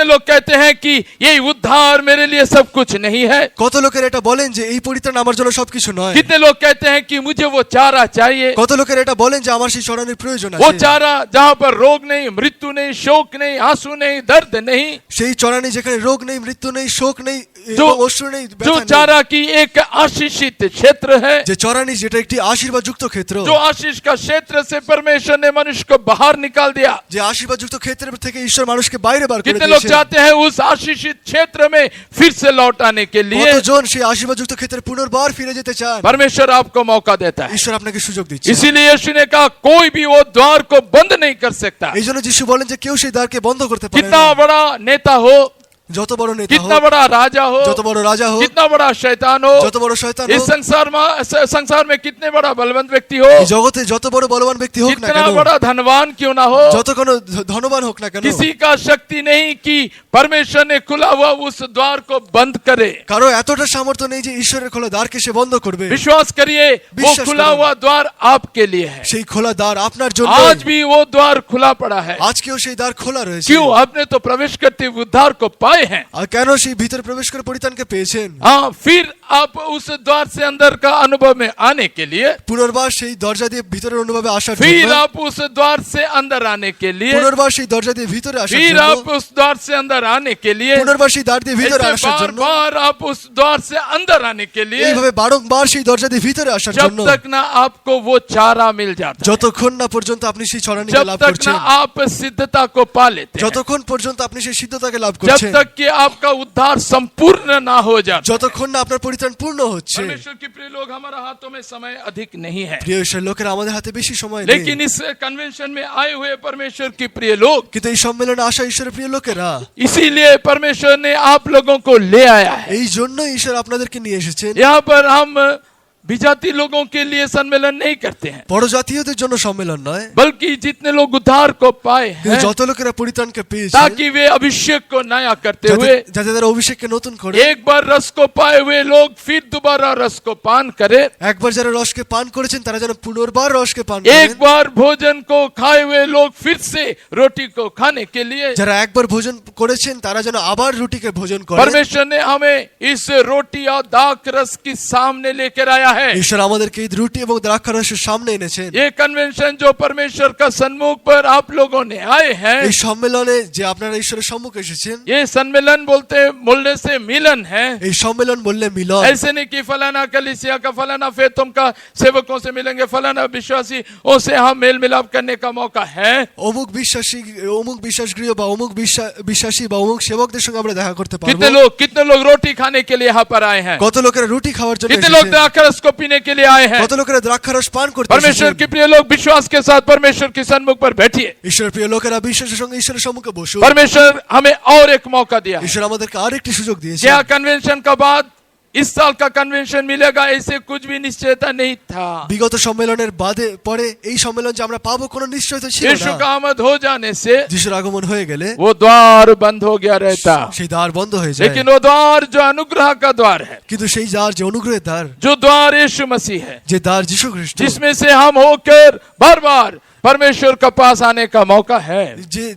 लोग कहते हैं कि ये उद्धार मेरे लिए सब कुछ नहीं है। কত লোকের এটা বলেন যে এই পরিত্রাণ আমার জন্য সবকিছু নয়। कितने लोग कहते हैं कि मुझे वो चारा चाहिए, কত লোকের এটা বলেন যে আমার সেই চরানির প্রয়োজন वो আছে। चारा जहाँ पर रोग नहीं, मृत्यु नहीं, शोक नहीं, आंसू नहीं, दर्द नहीं, সেই চরানি যেখানে রোগ নেই, মৃত্যু নেই, শোক নেই, जो এবং অশ্রু নেই, जो ব্যথা নেই। चारा की एक आशीषित क्षेत्र है, যে চরানি যেটা একটি আশীর্বাদযুক্ত ক্ষেত্র, जो आशीष का क्षेत्र से परमेश्वर ने मनुष्य को बाहर निकाल दिया। যে আশীর্বাদযুক্ত ক্ষেত্র থেকে ঈশ্বর মানুষকে বাইরে বার করে कितने लोग দিয়েছেন। चाहते हैं उस आशीषित क्षेत्र में फिर से लौट आने के लिए? কতজন সেই আশীর্বাদযুক্ত ক্ষেত্রে পুনর্বার ফিরে যেতে চান? परमेश्वर आपको मौका देता है। ঈশ্বর আপনাকে সুযোগ দিচ্ছে। इसीलिए यीशु ने कहा कोई भी वो द्वार को बंद नहीं कर सकता। এই জন্য যিশু বলেন যে কেউ সেই দ্বারকে বন্ধ করতে পারে कितना না। बड़ा नेता हो, যত বড় নেতা कितना হোক, बड़ा राजा हो, যত বড় রাজা হোক, कितना बड़ा शैतान हो, যত বড় শয়তান इस হোক, संसार में कितने बड़ा बलवंत व्यक्ति हो, এই জগতে যত বড় বলবান ব্যক্তি হোক না कितना কেন, बड़ा धनवान क्यों ना हो, যত কোনো ধনবান হোক না কেন, किसी का शक्ति नहीं कि परमेश्वर ने खुला हुआ उस द्वार को बंद करे। কারো এতটা সামর্থ্য নেই যে ঈশ্বরের খোলা দ্বারকে সে বন্ধ করবে। विश्वास करिए, वो विश्वास खुला करो। हुआ द्वार आपके लिए है। সেই খোলা দ্বার আপনার জন্য। आज भी वो द्वार खुला पड़ा है। আজকেও সেই দ্বার খোলা রয়েছে। क्यों? आपने तो प्रवेश करते हुए उद्धार को पा आए हैं। আর কেন সেই ভিতরে প্রবেশ করে পরিত্রাণকে পেয়েছেন? हाँ, फिर आप उस द्वार से अंदर का अनुभव में आने के लिए, পুনর্বার সেই দরজা দিয়ে ভিতরের অনুভবে আসার फिर জন্য, आप उस द्वार से अंदर आने के लिए, পুনর্বার সেই দরজা দিয়ে ভিতরে আসার फिर জন্য, आप उस द्वार से अंदर आने के लिए, পুনর্বার সেই দ্বার দিয়ে ভিতরে ऐसे আসার बार জন্য, बार आप उस द्वार से अंदर आने के लिए, এইভাবে বারংবার সেই দরজা দিয়ে ভিতরে আসার जब জন্য, तक ना आपको वो चारा मिल जाता है, যতক্ষণ না পর্যন্ত আপনি সেই ছড়ানিকে जब লাভ तक করছেন, ना आप सिद्धता को पा लेते हैं, যতক্ষণ পর্যন্ত আপনি সেই সিদ্ধতাকে লাভ जब করছেন, तक कि आपका उद्धार संपूर्ण ना हो जाता। যতক্ষণ না আপনার পরিত্রাণ পূর্ণ হচ্ছে। परमेश्वर के प्रिय लोग, हमारा हाथों में समय अधिक नहीं है, প্রিয় ঈশ্বর লোকেরা, আমাদের হাতে বেশি সময় নেই, लेकिन इस कन्वेंशन में आए हुए परमेश्वर के प्रिय लोग, কিন্তু এই সম্মেলনে আসা ঈশ্বরের প্রিয় লোকেরা, इसीलिए परमेश्वर ने आप लोगों को ले आया है। এই জন্য ঈশ্বর আপনাদেরকে নিয়ে এসেছেন। यहाँ पर हम विजाति लोगों के लिए सम्मेलन नहीं करते हैं, বড় জাতীয়দের জন্য সম্মেলন নয়, बल्कि जितने लोग उद्धार को पाए কিন্তু हैं, যত লোকেরা পরিত্রাণকে পেয়েছে, ताकि वे अभिषेक को नया करते हुए যাতে তারা অভিষেককে নতুন করে, एक बार रस को पाए हुए लोग फिर दोबारा रस को पान करें, একবার যারা রসকে পান করেছেন তারা যেন পুনর্বার রসকে পান एक করেন, बार भोजन को खाए हुए लोग फिर से रोटी को खाने के लिए। যারা একবার ভোজন করেছেন তারা যেন আবার রুটিকে ভোজন করেন। परमेश्वर ने हमें इस रोटी और दाख रस के सामने लेकर आया है। ঈশ্বর আমাদেরকে এই রুটি এবং দ্রাক্ষারসের সামনে এনেছেন। ये कन्वेंशन जो परमेश्वर का सन्मुख पर आप लोगों ने आए हैं, এই সম্মেলনে যে আপনারা ঈশ্বরের সম্মুখে এসেছেন, ये सम्मेलन बोलने से मिलन है। এই সম্মেলন বললে মিলন। ऐसे नहीं कि फलाना कलीसिया का फलाना फेतुम का सेवकों से मिलेंगे, फलाना विश्वासी से हम मेल मिलाप करने का मौका है। অমুক বিশ্বাসগৃহ বা অমুক বিশ্বাসী বা অমুক সেবকদের সঙ্গে আমরা দেখা করতে পারবো। कितने लोग रोटी खाने के लिए यहाँ पर आए हैं, কত লোকেরা রুটি খাওয়ার জন্য कितने लोग এসেছেন, द्राक्षरस को पीने के लिए आए हैं। কত লোকেরা দ্রাক্ষারস পান করতে परमेश्वर এসেছেন। के प्रिय लोग, विश्वास के साथ परमेश्वर के सन्मुख पर बैठिए। ঈশ্বরের প্রিয় লোকেরা বিশ্বাসের সঙ্গে ঈশ্বরের সম্মুখে বসুন। परमेश्वर हमें और एक मौका दिया है। ঈশ্বর আমাদেরকে আরেকটি সুযোগ দিয়েছেন। क्या कन्वेंशन का बाद इस साल का कन्वेंशन मिलेगा, ऐसे कुछ भी निश्चयता नहीं था। বিগত সম্মেলনের বাদে পরে এই সম্মেলন যে আমরা পাবো কোনো নিশ্চয়তা ছিল यीशु না। का आमद हो जाने से যিশুর আগমন হয়ে গেলে वो द्वार बंद हो गया रहता, সেই দ্বার বন্ধ হয়ে যায়। लेकिन वो द्वार जो अनुग्रह का द्वार है, কিন্তু সেই দ্বার যে অনুগ্রহের দ্বার, जो द्वार यीशु मसीह है, যে দ্বার যিশু খ্রিস্ট, जिसमें से हम होकर बार बार परमेश्वर का पास आने का मौका है।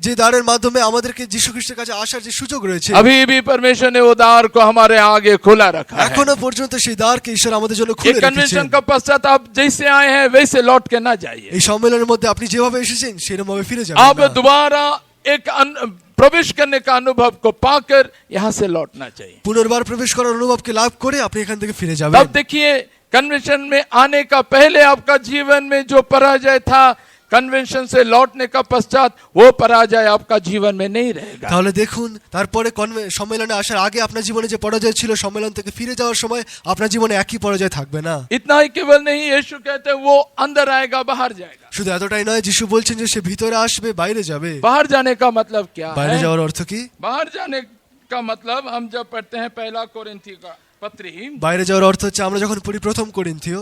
যে দ্বারের মাধ্যমে আমাদেরকে যিশু খ্রিস্টের কাছে আসার যে সুযোগ রয়েছে, अभी भी परमेश्वर ने वो द्वार को हमारे आगे खुला रखा है। এখনো পর্যন্ত সেই দ্বারকে ঈশ্বর আমাদের জন্য ये খুলে রেখেছেন। कन्वेंशन का पश्चात आप जैसे आए हैं वैसे लौट के ना जाइए, এই সম্মেলনের মধ্যে আপনি যেভাবে এসেছেন সেরকম ভাবে ফিরে যাবেন आप না। दोबारा एक प्रवेश करने का अनुभव को पाकर यहाँ से लौटना चाहिए। পুনর্বার প্রবেশ করার অনুভবকে লাভ করে আপনি এখান থেকে ফিরে যাবেন। तब देखिए, कन्वेंशन में आने का पहले आपका जीवन में जो पराजय था, कन्वेंशन से लौटने का पश्चात वो पराजय आपका जीवन में नहीं रहेगा। তাহলে দেখুন, তারপরে সম্মেলনে আসার আগে আপনার জীবনে যে পরাজয় ছিল, সম্মেলন থেকে ফিরে যাওয়ার সময় আপনার জীবনে একই পরাজয় থাকবে না। इतना ही केवल नहीं, यीशु कहते हैं वो अंदर आएगा बाहर जाएगा। শুধু এতটাই নয়, যিশু বলছেন যে সে ভিতরে আসবে, বাইরে যাবে। बाहर जाने का मतलब क्या বাইরে है? যাওয়ার অর্থ কি? बाहर जाने का मतलब हम जब पढ़ते हैं पहला कोरिन्थी का पत्री, বাইরে যাওয়ার অর্থ হচ্ছে আমরা যখন পড়ি প্রথম করিন্থীয়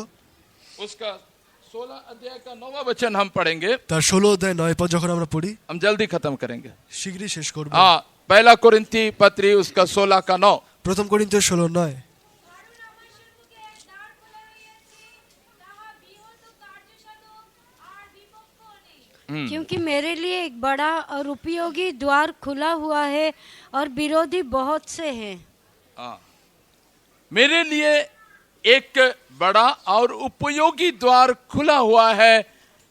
उसका 16 अध्याय का 9वां वचन हम पढ़ेंगे। তার 16 অধ্যায় 9 পদ যখন আমরা পড়ি, हम जल्दी खत्म करेंगे। শীঘ্রই শেষ করব। हाँ, पहला कोरिन्थी पत्री उसका 16 का 9। প্রথম করিন্থীয় 16:9। কারণ আমার সম্মুখে দ্বার খোলা রহিয়াছে, তাহা বৃহৎ ও কার্যসাধক আর বিপক্ষ নেই। क्योंकि मेरे लिए एक बड़ा और उपयोगी द्वार खुला हुआ है और विरोधी बहुत से हैं। हाँ, मेरे लिए एक बड़ा और उपयोगी द्वार खुला हुआ है,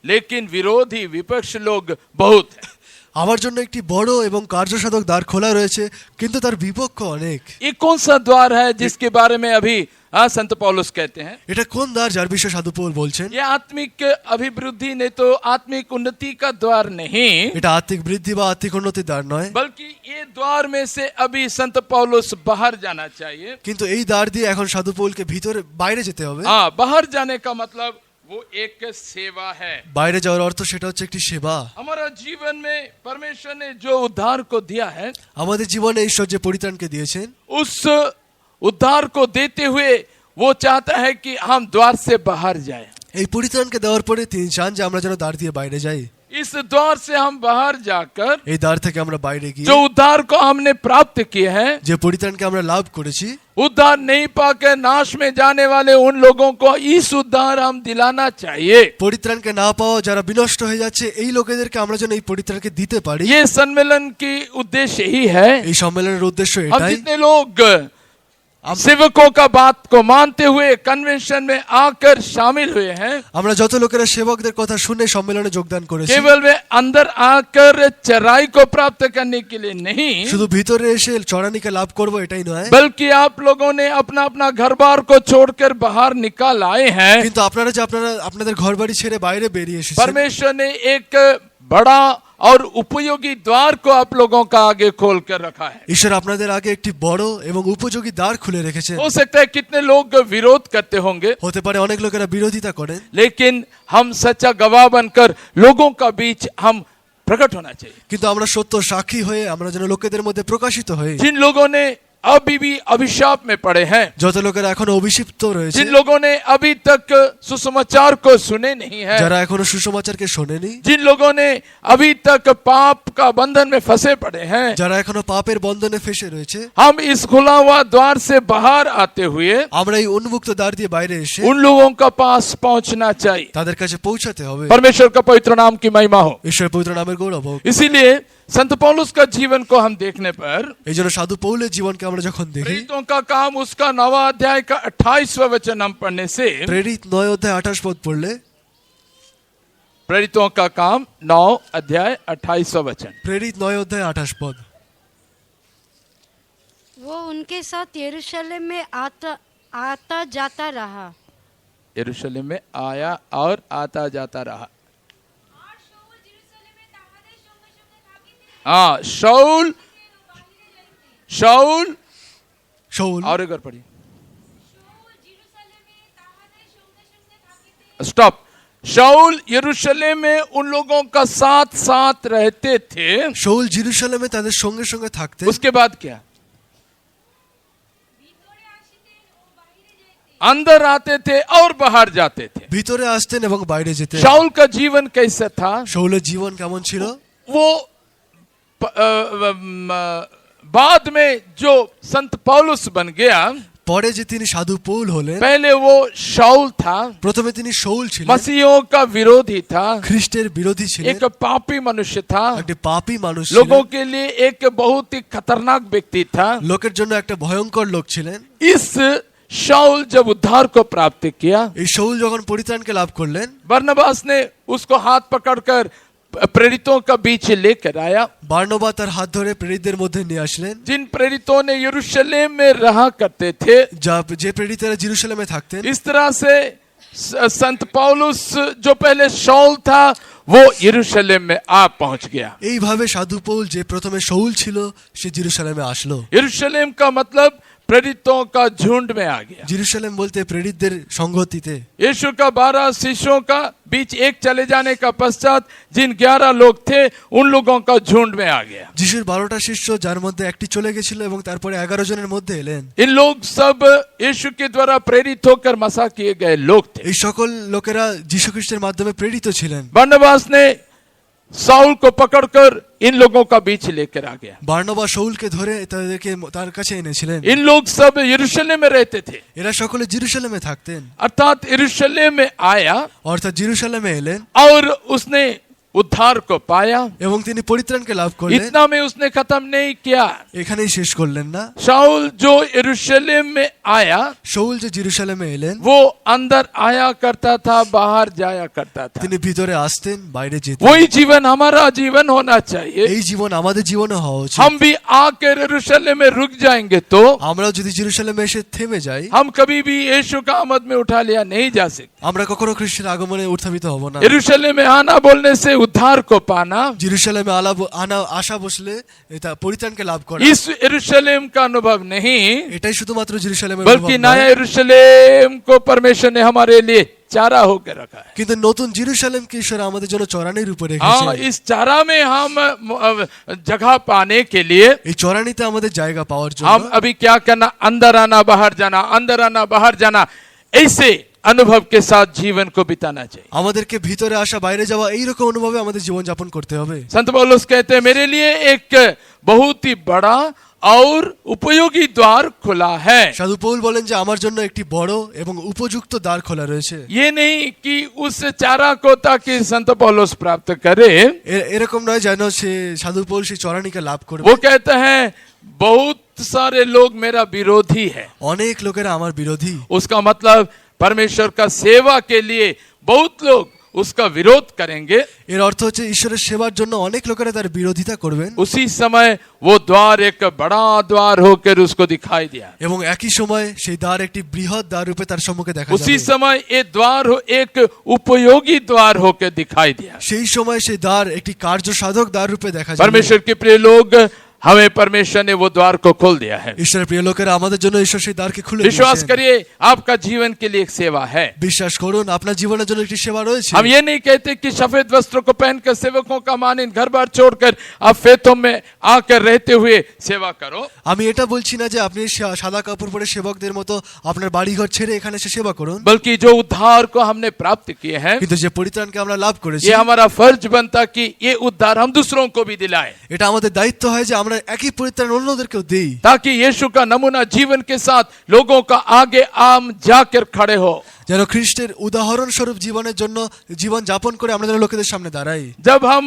लेकिन विरोधी विपक्ष लोग बहुत हैं। আমার জন্য একটি বড় এবং কার্যসাধক দ্বার খোলা রয়েছে, কিন্তু তার বিপক্ষ অনেক। ये कौन सा द्वार है जिसके बारे में अभी संत पौलुस कहते हैं? এটা কোন দ্বার যার বিষয়ে সাধু পৌল বলছেন? ये आत्मिक अभिवृद्धि नहीं तो आत्मिक उन्नति का द्वार नहीं, এটা আত্মিক বৃদ্ধি বা আত্মিক উন্নতির দ্বার নয়, बल्कि ये द्वार में से अभी संत पौलुस बाहर जाना चाहिए। কিন্তু এই দ্বার দিয়ে এখন সাধু পৌলকে ভিতরে বাইরে যেতে হবে। हाँ, बाहर जाने का मतलब वो एक सेवा है। বাইরে যাওয়ার অর্থ সেটা হচ্ছে একটি সেবা। हमारा जीवन में परमेश्वर ने जो उद्धार को दिया है, আমাদের জীবনে ঈশ্বর যে পরিত্রাণকে দিয়েছেন, उस उद्धार को देते हुए वो चाहता है कि हम द्वार से बाहर जाएं। এই পরিত্রাণকে দেওয়ার পরে তিনি চান যে আমরা যেন দ্বার দিয়ে বাইরে যাই। इस द्वार से हम बाहर जाकर এই দ্বার থেকে আমরা বাইরে গিয়ে जो उद्धार को हमने प्राप्त किए हैं, যে পরিত্রাণকে আমরা লাভ করেছি, उद्धार नहीं पाकर नाश में जाने वाले उन लोगों को इस उद्धार हम दिलाना चाहिए। পরিত্রাণকে না পাওয়া যারা বিনষ্ট হয়ে যাচ্ছে এই লোকেদেরকে আমরা যেন এই পরিত্রাণকে দিতে পারি। ये सम्मेलन की उद्देश्य यही है। এই সম্মেলনের উদ্দেশ্য हम এটাই। जितने लोग सेवकों का बात को मानते हुए कन्वेंशन में आकर शामिल हुए हैं, আমরা যত লোকেরা সেবকদের কথা শুনে সম্মেলনে যোগদান করেছি, केवल वे अंदर आकर चराई को प्राप्त करने के लिए नहीं, শুধু ভিতরে এসে চড়ানিকে লাভ করব এটাই নয়, बल्कि आप लोगों ने अपना अपना घर बार को छोड़कर बाहर निकाल आए हैं। কিন্তু আপনারা যে আপনাদের ঘরবাড়ি ছেড়ে বাইরে বেরিয়ে এসেছেন, परमेश्वर ने एक बड़ा और उपयोगी द्वार को आप लोगों का आगे खोल कर रखा है। ঈশ্বর আপনাদের আগে একটি বড় এবং উপযোগী দ্বার খুলে রেখেছেন। हो सकता है कितने लोग विरोध करते होंगे, হতে পারে অনেক লোকেরা বিরোধিতা করেন, लेकिन हम सच्चा गवाह बनकर लोगों का बीच हम प्रकट होना चाहिए। কিন্তু আমরা সত্য সাক্ষী হয়ে আমরা যেন লোকেদের মধ্যে প্রকাশিত হই। जिन लोगों ने अभी भी अभिशाप में पड़े हैं, যত লোকেরা এখনো অভিশিপ্ত রয়েছে, जिन लोगों ने अभी तक सुसमाचार को सुने नहीं है, যারা এখনো সুসমাচারকে শোনেনি, जिन लोगों ने अभी तक पाप का बंधन में फंसे पड़े हैं, যারা এখনো পাপের বন্ধনে ফেসে রয়েছে, हम इस खुला हुआ द्वार से बाहर आते हुए আমরা এই উন্মুক্ত দ্বার দিয়ে বাইরে এসে उन लोगों का पास पहुंचना चाहिए। তাদের কাছে পৌঁছাতে হবে। परमेश्वर का पवित्र नाम की महिमा हो। ঈশ্বর পবিত্র নামের গৌরব হোক। इसीलिए संत पौलुस का जीवन को हम देखने पर, এই জন্য সাধু পৌলের জীবনকে আমরা যখন দেখি, प्रेरितों का काम उसका 9वां अध्याय का 28वां वचन हम पढ़ने से, প্রেরিত 9 অধ্যায় 28 পদ পড়লে, प्रेरितों का काम 9 अध्याय 28वां वचन, প্রেরিত 9 অধ্যায় 28 পদ, वो उनके साथ यरूशलेम में आता जाता रहा। यरूशलेम में आया और आता जाता रहा। हाँ, शाऊल শাউল और एक बार पढ़िए, स्टॉप। शाऊल यरूशलेम में उन लोगों का साथ साथ रहते थे। শাউল জেরুজালেমে তাদের সঙ্গে সঙ্গে থাকতেন। उसके बाद क्या? अंदर आते थे और बाहर जाते थे। ভিতরে আসতেন এবং বাইরে যেতেন। शाऊल का जीवन कैसा था? শাউলের জীবন কেমন ছিল? वो बाद में जो संत पौलुस बन गया, পরে যে তিনি সাধু পৌল হলেন, पहले वो शाऊल था, প্রথমে তিনি শাউল ছিলেন, मसीहों का विरोधी था, খ্রিস্টের বিরোধী ছিলেন, एक पापी मनुष्य था, একটি পাপী মানুষ लोगों ছিলেন, के लिए एक बहुत ही खतरनाक व्यक्ति था। লোকের জন্য একটা ভয়ঙ্কর লোক ছিলেন। इस शाऊल जब उद्धार को प्राप्त किया, এই শাউল যখন পরিত্রাণকে লাভ করলেন, बरनबास ने उसको हाथ पकड़कर प्रेरितों का बीच लेकर आया। বারনবা তার হাত ধরে প্রেরিতদের মধ্যে নিয়ে আসলেন। जिन प्रेरितों ने यरूशलेम में रहा करते थे, যে প্রেরিতরা জেরুজালেমে থাকতেন, इस तरह से संत पौलुस जो पहले शाऊल था वो यरूशलेम में आ पहुंच गया। এইভাবে সাধু পৌল যে প্রথমে শাউল ছিল সে জেরুজালেমে আসলো। यरूशलेम का मतलब प्रेरितों का झुंड में आ गया। জেরুজালেম বলতে প্রেরিতদের সংগতিতে। यीशु का 12 शिष्यों का बीच एक चले जाने का पश्चात जिन 11 लोग थे उन लोगों का झुंड में आ गया। যিশুর 12টা শিষ্য যার মধ্যে একটি চলে গেছিল এবং তারপরে 11 জনের মধ্যে এলেন। इन लोग सब यीशु के द्वारा प्रेरित होकर मसा किए गए लोग थे। এই সকল লোকেরা যিশু খ্রিস্টের মাধ্যমে প্রেরিত ছিলেন। बरनबास ने शाऊल को पकड़कर इन लोगों का बीच लेकर आ गया। বারনবা শাউলকে ধরে তাদেরকে তার কাছে এনেছিলেন। इन लोग सब यरूशलेम में रहते थे, এরা সকলে জেরুজালেমে থাকতেন, अर्थात यरूशलेम में आया অর্থাৎ জেরুজালেমে এলেন और उसने उद्धार को पाया। এবং তিনি পরিত্রাণকে লাভ করলেন। इतना में उसने खत्म नहीं किया। এখানেই শেষ করলেন না। शाऊल जो यरूशलेम में आया, শাউল যে জেরুজালেমে এলেন, वो अंदर आया करता था, बाहर जाया करता था। তিনি ভিতরে আসতেন, বাইরে যেতেন। वही जीवन हमारा जीवन होना चाहिए। এই জীবন আমাদের জীবনে হওয়া উচিত। हम भी आकर यरूशलेम में रुक जाएंगे तो আমরাও যদি জেরুজালেমে এসে থেমে যাই, हम कभी भी यीशु का आमद में उठा लिया नहीं जा सकते। আমরা কখনো খ্রিস্টের আগমনে উত্থাপিত হব না। यरूशलेम में आना बोलने से उद्धार को पाना, জেরুজালেমে আশা বসলে এটা পরিত্রাণকে লাভ করা, इस यरूशलेम का अनुभव नहीं, এটাই শুধুমাত্র জেরুজালেমের बल्कि অনুভব नया নয়। यरूशलेम को परमेश्वर ने हमारे लिए चारा होकर रखा है। কিন্তু নতুন জেরুজালেমকে ঈশ্বর আমাদের জন্য চরানির উপরে हाँ, রেখেছেন। इस चारा में हम जगह पाने के लिए এই চরানিতে আমাদের জায়গা পাওয়ার हम জন্য अभी क्या करना, अंदर आना बाहर जाना, अंदर आना बाहर जाना, ऐसे अनुभव के साथ जीवन को बिताना चाहिए। আমাদেরকে ভিতরে আসা বাইরে যাওয়া এইরকম অনুভবে আমাদের জীবন যাপন করতে হবে। संत पौलुस कहते हैं मेरे लिए एक बहुत ही बड़ा और उपयोगी द्वार खुला है। সাধু পৌল বলেন যে আমার জন্য একটি বড় এবং উপযুক্ত দ্বার খোলা রয়েছে। ये नहीं कि उस चारा को ताकि संत पौलुस प्राप्त करे, এরকম নয় যেন সে সাধু পৌল সেই চরানিকে লাভ করবে। वो कहते हैं बहुत सारे लोग मेरा विरोधी है। অনেক লোকেরা আমার বিরোধী। उसका मतलब परमेश्वर का सेवा के लिए बहुत लोग उसका विरोध करेंगे। এর অর্থ হচ্ছে ঈশ্বরের সেবার জন্য অনেক লোকেরা তার বিরোধিতা করবেন। उसी समय वो द्वार एक बड़ा द्वार होकर उसको दिखाई दिया। এবং একই সময় সেই দ্বার একটি বৃহৎ দ্বার রূপে তার সম্মুখে দেখা उसी যাবে। समय ये द्वार एक उपयोगी द्वार होकर दिखाई दिया। সেই সময় সেই দ্বার একটি কার্য সাধক দ্বার রূপে দেখা যাবে। परमेश्वर के प्रिय लोग, हमें परमेश्वर ने वो द्वार को खोल दिया है। ঈশ্বরের প্রিয় লোকেরা আমাদের জন্য ঈশ্বর সেই দ্বারকে খুলে विश्वास দিয়েছেন। करिए आपका जीवन के लिए एक सेवा है। বিশ্বাস করুন আপনার জীবনের জন্য একটি সেবা রয়েছে। हम ये नहीं कहते कि सफेद वस्त्रों को पहनकर सेवकों का मानिन घर बार छोड़कर आप फेतों में आकर रहते हुए सेवा करो। আমি এটা বলছি না যে আপনি সাদা কাপড় পরে সেবকদের মতো আপনার বাড়িঘর ছেড়ে এখানে এসে সেবা করুন। बल्कि जो उद्धार को हमने प्राप्त किए हैं, কিন্তু যে পরিত্রাণকে আমরা লাভ করেছি ये हमारा फर्ज बनता कि ये उद्धार हम दूसरों को भी दिलाएं, এটা আমাদের দায়িত্ব হয় যে আমরা একই পরিত্রাণ অন্যদেরকেও দেই, ताकि यीशु का नमूना जीवन के साथ लोगों का आगे आम जाकर खड़े हो। যেন খ্রিস্টের উদাহরণ স্বরূপ জীবনের জন্য জীবন যাপন করে আমরা যেন লোকেদের সামনে দাঁড়াই। जब हम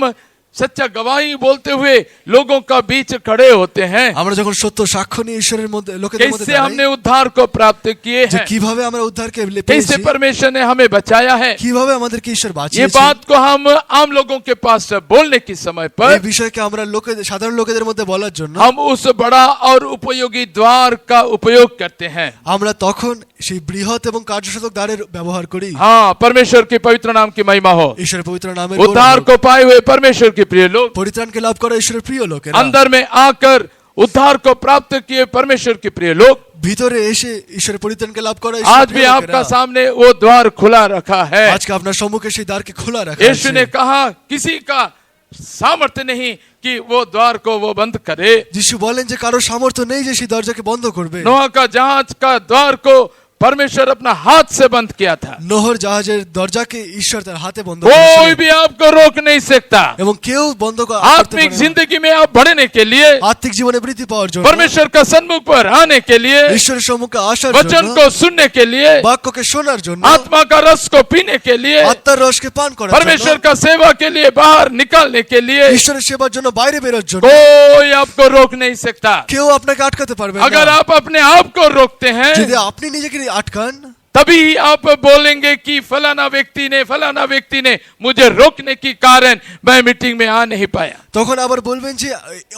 सच्चा गवाही बोलते हुए लोगों का बीच खड़े होते हैं, আমরা যখন সত্য সাক্ষ্য নিয়ে ঈশ্বরের মধ্যে লোকেদের মধ্যে कैसे हमने দাঁড়াই उद्धार को प्राप्त किए যে हैं, কিভাবে আমরা উদ্ধারকে कैसे পেয়েছি, परमेश्वर ने हमें बचाया है, কিভাবে আমাদেরকে ঈশ্বর ये বাঁচিয়েছেন, बात को हम आम लोगों के पास बोलने के समय এই पर বিষয়কে আমরা সাধারণ লোকেদের মধ্যে বলার জন্য हम उस बड़ा और उपयोगी द्वार का उपयोग करते हैं। আমরা তখন সেই বৃহৎ এবং কার্যসাধক দ্বারের ব্যবহার করি। हाँ, परमेश्वर के पवित्र नाम की महिमा हो। ঈশ্বরের পবিত্র নামের उद्धार को पाए हुए परमेश्वर के प्रिय लोग, পরিত্রাণকে লাভ করা ঈশ্বরের প্রিয় লোকেরা, अंदर में आकर उद्धार को प्राप्त किए परमेश्वर के प्रिय लोग, ভিতরে এসে ঈশ্বরের পরিত্রাণকে লাভ করা आज ঈশ্বরের भी প্রিয় आपका লোকেরা। सामने वो द्वार खुला रखा है। আজকে আপনার সম্মুখে সেই দ্বারকে খোলা রাখা यीशु আছে। ने कहा किसी का सामर्थ्य नहीं कि वो द्वार को वो बंद करे। যিশু বলেন যে কারো সামর্থ্য নেই যে সেই দরজাকে বন্ধ করবে। नोआ का जहाज का द्वार को परमेश्वर अपना हाथ से बंद किया था। নোহর জাহাজের দরজাকে ঈশ্বর তার হাতে বন্ধ कोई করেছিলেন भी आपको रोक नहीं सकता। এবং কেউ বন্ধ করতে आत्मिक পারে না। जिंदगी में आप बढ़ने के लिए, আত্মিক জীবনে বৃদ্ধি পাওয়ার জন্য, परमेश्वर का सन्मुख पर आने के लिए, ঈশ্বরের সম্মুখে আসার वचन জন্য, को सुनने के लिए, বাক্যকে শোনার জন্য, आत्मा का रस को पीने के लिए, আত্মার রসকে পান করার परमेश्वर জন্য, का सेवा के लिए बाहर निकालने के लिए ঈশ্বরের সেবার জন্য বাইরে বেরোর জন্য कोई आपको रोक नहीं सकता। কেউ আপনাকে আটকাতে পারবে अगर না। आप अपने आप को रोकते हैं, যদি আপনি নিজেকে আটকান तभी आप बोलेंगे कि फलाना व्यक्ति ने मुझे रोकने के कारण मैं मीटिंग में आ नहीं पाया। তখন আবার বলবেন যে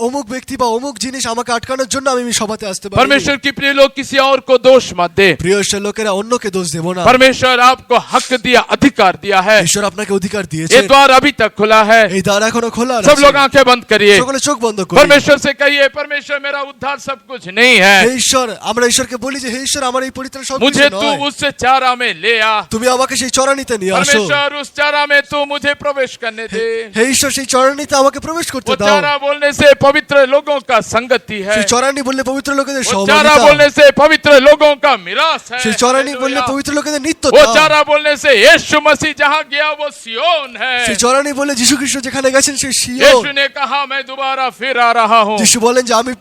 অমুক ব্যক্তি বা অমুক জিনিস আমাকে আটকানোর জন্য আমি সভাতে আসতে পারি। परमेश्वर की प्रिय लोग, किसी और को दोष मत दे। প্রিয় ঈশ্বর লোকেরা অন্যকে দোষ দেব না। परमेश्वर आपको हक दिया, अधिकार दिया है। ঈশ্বর আপনাকে অধিকার ये দিয়েছে। द्वार अभी तक खुला है। এই দ্বার এখনো খোলা सब আছে। लोग आंखें बंद करिए, সকলে চোখ বন্ধ করুন। परमेश्वर से कहिए परमेश्वर मेरा उद्धार सब कुछ नहीं হে है, ঈশ্বর, আমরা ঈশ্বরকে বলি যে হে ঈশ্বর আমার এই পরিত্রাণ সব मुझे কিছু तू নয়। उससे चारा में ले आ। তুমি আমাকে সেই চরানিতে নিয়ে আসো। परमेश्वर उस चारा में तू मुझे प्रवेश करने दे। হে ঈশ্বর সেই চরানিতে আমাকে প্রবেশ করতে वो দাও। चारा बोलने से पवित्र लोगों का संगति है। সেই চরানি বললে পবিত্র লোকেদের वो चारा সহভাগিতা। बोलने से पवित्र लोगों का मिरास है। সেই চরানি বললে हालेलुया। পবিত্র লোকেদের वो নিত্যতা। चारा बोलने से यीशु मसीह जहां गया वो सियोन है। সেই চরানি বলে যিশু খ্রিস্ট যেখানে গেছেন সেই সিয়ন। यीशु ने कहा मैं दोबारा फिर आ रहा हूँ, যিশু বলেন যে আমি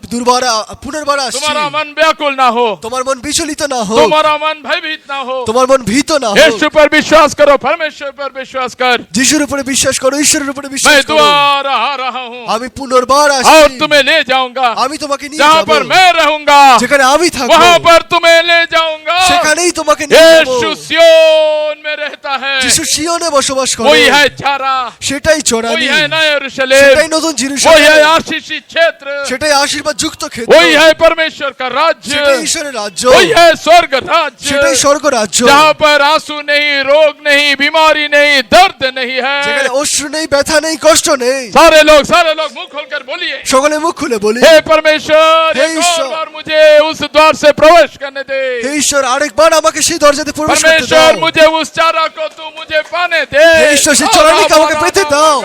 পুনর্বার আসছি। तुम्हारा मन व्याकुल ना हो, তোমার মন বিচলিত না হোক, तुम्हारा मन भयभीत ना हो। তোমার মন ভীত না হোক। यीशु पर विश्वास करो, परमेश्वर पर विश्वास कर। যিশুর উপরে বিশ্বাস করো, ঈশ্বরের উপরে मैं বিশ্বাস করো। दोबारा आ रहा हूँ আমি পুনর্বার और আসছি। तुम्हें ले जाऊंगा, আমি তোমাকে নিয়ে जहाँ যাব। पर मैं रहूंगा যেখানে আমি থাকবো वहां पर तुम्हें ले जाऊंगा। সেখানেই তোমাকে নিয়ে যাব। यीशु सियोन में रहता है, যিশু সিয়নে বসবাস করে। वही है चारा, সেটাই वही চরানি, है नया यरूशलेम, সেটাই নতুন वही জেরুজালেম, है आशीषित क्षेत्र, সেটাই আশীর্বাদ যুক্ত ক্ষেত্র, वही है परमेश्वर का राज्य, সেটাই ঈশ্বরের রাজ্য, वही है स्वर्ग राज्य, সেটাই স্বর্গ রাজ্য, जहाँ पर आंसू नहीं, रोग नहीं, बीमारी नहीं, दर्द नहीं যেখানে है। অশ্রু নেই, ব্যথা নেই, কষ্ট নেই। सारे लोग मुंह खोलकर बोलिए, সকলে মুখ খুলে বলি, हे परमेश्वर हे एक और ईश्वर। बार मुझे उस द्वार से प्रवेश करने दे। হে ঈশ্বর আরেকবার আমাকে সেই দরজাতে প্রবেশ করতে परमेश्वर দাও। मुझे उस चारा को तू मुझे पाने दे। हे ईश्वर, সেই চরানিকে আমাকে পেতে দাও।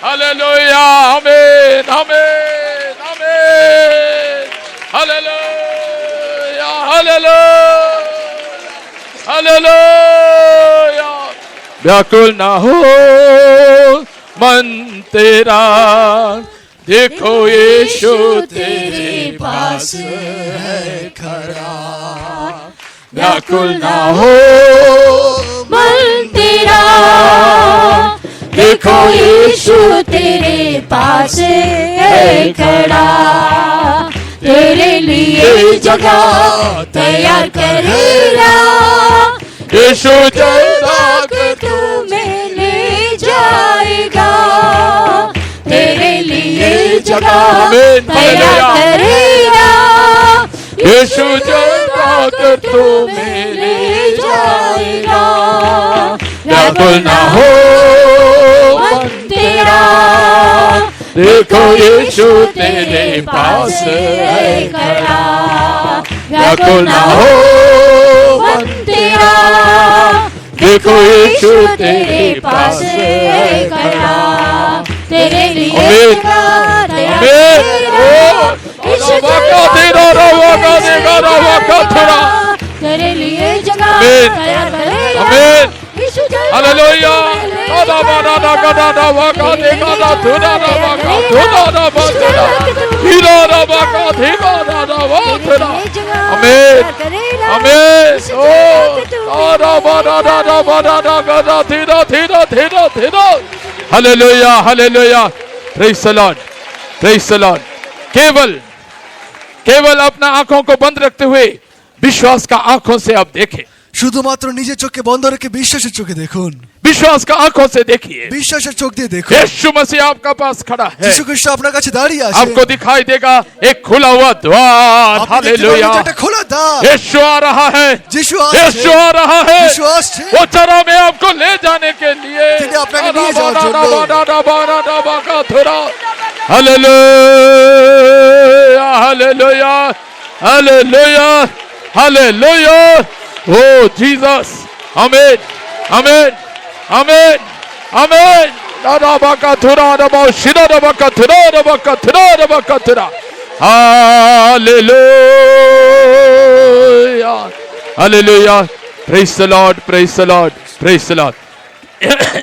हालेलुया, आमीन, आमीन, आमीन, हालेलुया, हालेलुया। व्याकुल ना हो मन तेरा, देखो यीशु तेरे पास है खड़ा। व्याकुल ना हो मन तेरा, देखो यीशु तेरे पास है खड़ा। तेरे लिए जगह तैयार करेगा, यीशु जल्दा तुम्हें ले जाएगा। तेरे लिए जगह तैयार करेगा, यीशु जल्दा तुम्हें ले जाएगा। व्याकुल ना हो मन तेरा, देखो यीशु तेरे पास है खड़ा। व्याकुल ना हो मन तेरा, देखो यीशु तेरे पास है खड़ा। तेरे लिए आमीन। जगह तैयार आमीन। करेगा, यीशु थोड़ा तेरे लिए जगह आमीन। तैयार करेगा, आमीन। यीशु हालेलुया। हालेलुया, हालेलुया। Praise the Lord, praise the Lord. केवल अपना आंखों को बंद रखते हुए विश्वास का आंखों से आप देखें। শুধুমাত্র নিজের চোখকে বন্ধ রেখে বিশ্বাসের চোখে দেখুন, विश्वास का आंखों से देखिए। বিশ্বাসের চোখ দিয়ে দেখুন। यीशु मसीह आपका पास खड़ा है, যিশু খ্রিস্ট আপনার কাছে দাঁড়িয়ে আছে। आपको दिखाई देगा एक खुला हुआ द्वार। আপনি দেখতে हालेलुया। পাবেন একটা খোলা দ্বার। यीशु आ रहा है, যিশু यीशु আসছে, आ रहा है। যিশু আসছে। वो चरा में आपको ले जाने के लिए। তিনি আপনাকে নিয়ে যাওয়ার জন্য। हालेलुया, हालेलुया, हालेलुया, हालेलुया। ओ जीसस, आमीन, आमीन, आमीन, आमीन। हालेलुया, हालेलुया। Praise the Lord, praise the Lord, praise the Lord.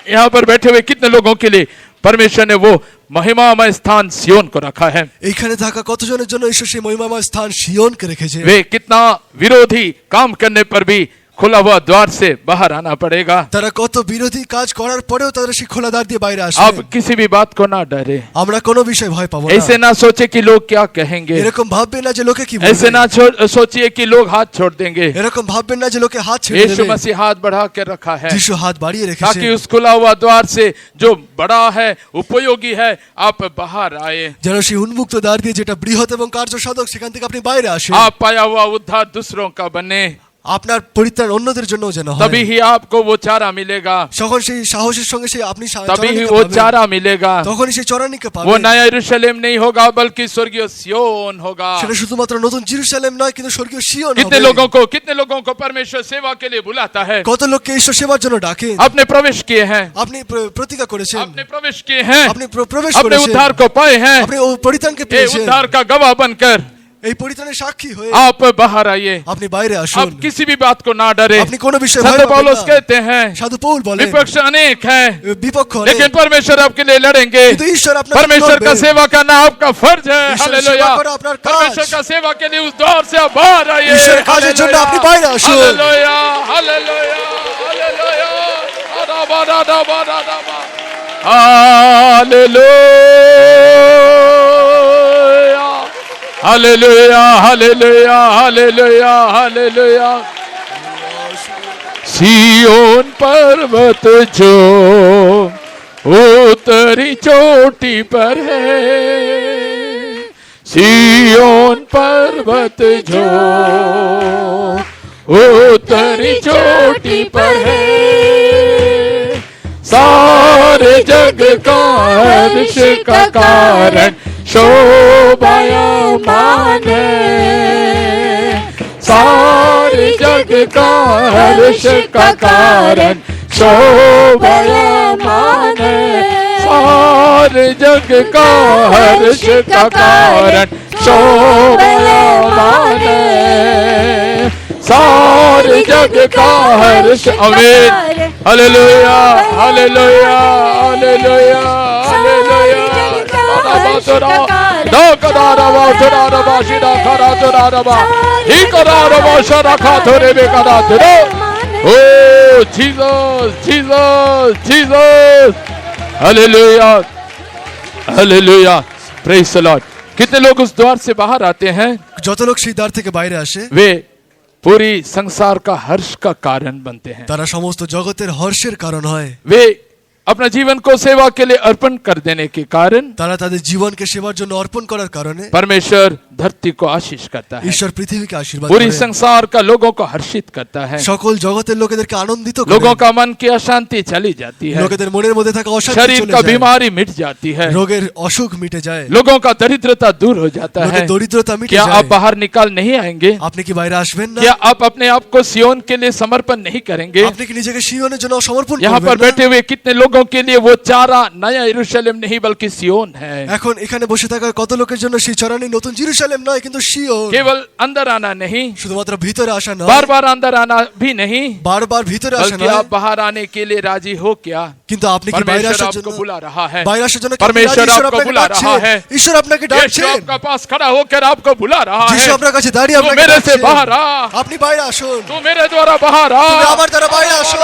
यहाँ पर बैठे हुए कितने लोगों के लिए परमेश्वर ने वो महिमामय स्थान सियोन को रखा है। এইখানে থাকা কতজনের জন্য ঈশ্বর সেই মহিমাময় স্থান সিয়নকে রেখেছে। वे कितना विरोधी काम करने पर भी खुला हुआ द्वार से बाहर आना पड़ेगा। তারা কত বিরোধী কাজ করার পরেও তারা সেই খোলা দ্বার দিয়ে বাইরে আসে। आप किसी भी बात को ना डरे, আমরা কোনো বিষয় ভয় পাবো ऐसे না। ना सोचे कि लोग क्या कहेंगे, এরকম ভাববেন না যে লোকে কি ऐसे বলবে। ना सोचिए कि लोग हाथ छोड़ देंगे। এরকম ভাববেন না যে লোকে হাত ছেড়ে यीशु দেবে। मसीह हाथ बढ़ा के रखा है যিশু হাত বাড়িয়ে রেখেছে ताकि उस खुला हुआ द्वार से जो बड़ा है, उपयोगी है, आप बाहर आए। যেন সেই উন্মুক্ত দ্বার দিয়ে যেটা বৃহৎ এবং কার্যসাধক সেখান থেকে আপনি বাইরে আসেন। आप पाया हुआ उद्धार दूसरों का बने, আপনার পরিত্রাণ অন্যদের জন্য যেন হয়। तभी ही आपको वो चारा मिलेगा, তখন সেই সাহসের সঙ্গে সেই আপনি तभी ही চড়ানিকে वो পাবেন। चारा मिलेगा। তখনই সেই চড়ানিকে वो পাবেন। नया यरूशलेम नहीं होगा बल्कि स्वर्गीय सियोन होगा। সেটা শুধুমাত্র নতুন জেরুজালেম নয় কিন্তু স্বর্গীয় সিয়ন कितने হবে। कितने लोगों को परमेश्वर सेवा के लिए बुलाता है। কত লোককে ঈশ্বর সেবার জন্য ডাকেন। आपने प्रवेश किए हैं, আপনি প্রতিজ্ঞা করেছেন, आपने प्रवेश किए हैं, আপনি প্রবেশ अपने করেছেন, उद्धार को पाए हैं। আপনি ও পরিত্রাণকে ये পেয়েছেন। उद्धार का गवाह बनकर এই পরিত্রাণের সাক্ষী হয়ে आप बाहर आइए। আপনি বাইরে আসুন। आप किसी भी बात को ना डरे। আপনি কোনো বিষয়ে ভয় संत পাবেন पौलुस না। कहते हैं সাধু পৌল বলেন विपक्ष अनेक है, বিপক্ষ অনেক, लेकिन परमेश्वर आपके लिए लड़ेंगे। কিন্তু ঈশ্বর আপনার परमेश्वर का सेवा करना आपका फर्ज है। ईश्वर हालेलुया। सेवा करो अपना काज। परमेश्वर का सेवा के लिए उस द्वार से आप बाहर आइए। ईश्वर काजेর জন্য আপনি বাইরে আসুন। हालेलुया, हालेलुया, हालेलुया। आदाबा, आदाबा, आदाबा। हालेलुया, हालेलुया, हालेलुया, हालेलुया, हालेलुया। सियोन पर्वत जो उत्तरी चोटी पर है, सियोन पर्वत जो उत्तरी चोटी पर है, सारे जग का हर्ष का कारण शोभायमान है, सारे जग का हर्ष का कारण शोभायमान है, सारे जग का हर्ष का कारण शोभायमान है। सारे जग का हर्ष। आमीन। हालेलुया हालेलुया हालेलुया hallelujah. Oh, Jesus, Jesus, Jesus. Hallelujah. Hallelujah. Praise the Lord. कितने लोग उस द्वार से बाहर आते हैं? যত লোক সেই দ্বার থেকে বাইরে আসে वे पूरी संसार का हर्ष का कारण बनते हैं। তারা সমস্ত জগতের হর্ষের কারণ হয়। वे अपना जीवन को सेवा के लिए अर्पण कर देने के कारण তারা তাদের জীবনকে সেবার জন্য অর্পণ করার কারণে परमेश्वर धरती को आशीष करता है, ঈশ্বর পৃথিবীকে আশীর্বাদ पूरी করেন। संसार का लोगों को हर्षित करता है, সকল জগতের লোকেদেরকে আনন্দিত लोगों করেন। का मन की अशांति चली जाती है, লোকেদের মনের মধ্যে থাকা অশান্তি शरीर চলে का যায়। बीमारी मिट जाती है, রোগের অসুখ মিটে যায়। लोगों का दरिद्रता दूर हो जाता है। লোকের দরিদ্রতা মিটে क्या যায়। आप बाहर निकाल नहीं आएंगे? আপনি কি বাইরে আসবেন না? क्या आप अपने आप को सियोन के लिए समर्पण नहीं करेंगे? আপনি কি নিজেকে সিয়নের জন্য সমর্পণ यहाँ पर করবেন না? बैठे हुए कितने लोगों के लिए वो चारा नया यरूशलेम नहीं बल्कि सियोन है। এখন এখানে বসে থাকা কত লোকের জন্য সেই চরানি নতুন জেরুজালেম নয় কিন্তু সিয়ন। केवल अंदर आना नहीं, শুধুমাত্র ভিতরে আসা নয়, बार बार अंदर आना भी नहीं, বারবার ভিতরে আসা बल्कि নয়, आप बाहर आने के लिए राजी हो क्या? কিন্তু আপনি কি বাইরে परमेश्वर আসার आपको জন্য बुला रहा है, বাইরে আসার জন্য কি আপনি परमेश्वर রাজি? ঈশ্বর आपको আপনাকে बुला रहा ডাকছেন। है, ঈশ্বর আপনাকে यीशु ডাকছেন। आपका पास खड़ा होकर आपको बुला रहा যিশু है, আপনার কাছে দাঁড়িয়ে तू আপনাকে मेरे से ডাকছেন। बाहर आ, আপনি বাইরে আসুন। तू मेरे द्वारा बाहर आ, তুমি আমার দ্বারা বাইরে আসো।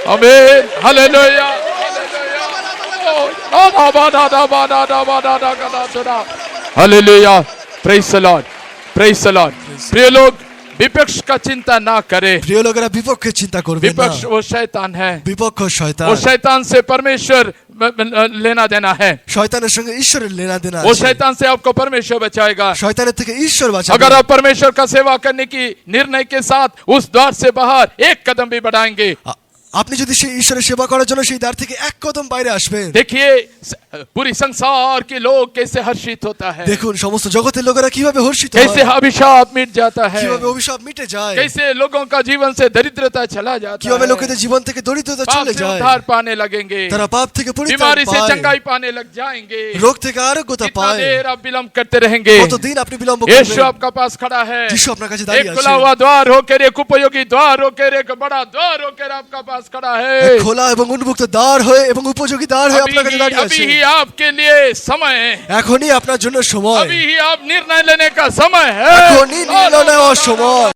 आमीन। हालेलुया हालेलुया। Praise the Lord, praise the Lord. प्रिय लोग, विपक्ष का चिंता ना करें। প্রিয় লোকেরা বিপক্ষে চিন্তা করবেন না। विपक्ष वो शैतान है, বিপক্ষ वो শয়তান। शैतान से परमेश्वर लेना देना है, শয়তানের সঙ্গে ঈশ্বরের লেনা দেনা वो আছে। शैतान से आपको परमेश्वर बचाएगा। শয়তানের থেকে ঈশ্বর বাঁচাবে। अगर आप परमेश्वर का सेवा करने की निर्णय के साथ उस द्वार से बाहर एक कदम भी बढ़ाएंगे, আপনি যদি সেই ঈশ্বরের সেবা করার জন্য সেই দ্বার থেকে এক কদম বাইরে আসবেন, देखिए पूरी संसार के लोग कैसे हर्षित होता है, দেখুন সমস্ত জগতের লোকেরা কিভাবে হর্ষিত कैसे হয়, अभिशाप मिट जाता है, কিভাবে অভিশাপ মিটে যায়, कैसे लोगों का जीवन से दरिद्रता चला जाता কিভাবে है, লোকেদের জীবন থেকে দরিদ্রতা पाप চলে से যায়, उद्धार पाने लगेंगे, তারা পাপ থেকে পরিত্রাণ बीमारी से পায়, चंगाई पाने लग जाएंगे। রোগ থেকে আরোগ্যতা कितना পায়। देर आप विलंब करते रहेंगे? কতদিন আপনি বিলম্ব यीशु করবেন? आपका पास खड़ा है, যিশু আপনার কাছে एक দাঁড়িয়ে खुला আছে। हुआ द्वार होकर, एक उपयोगी द्वार होकर, एक बड़ा द्वार होकर आपका पास खड़ा है। এক খোলা এবং উন্মুক্ত দ্বার হয়ে এবং উপযোগী দ্বার হয়ে আপনার কাছে দাঁড়িয়ে अभी আছে। ही आपके लिए समय है, এখনই আপনার জন্য সময়, अभी ही आप निर्णय लेने का समय है। এখনই নির্ণয় নেওয়ার সময়।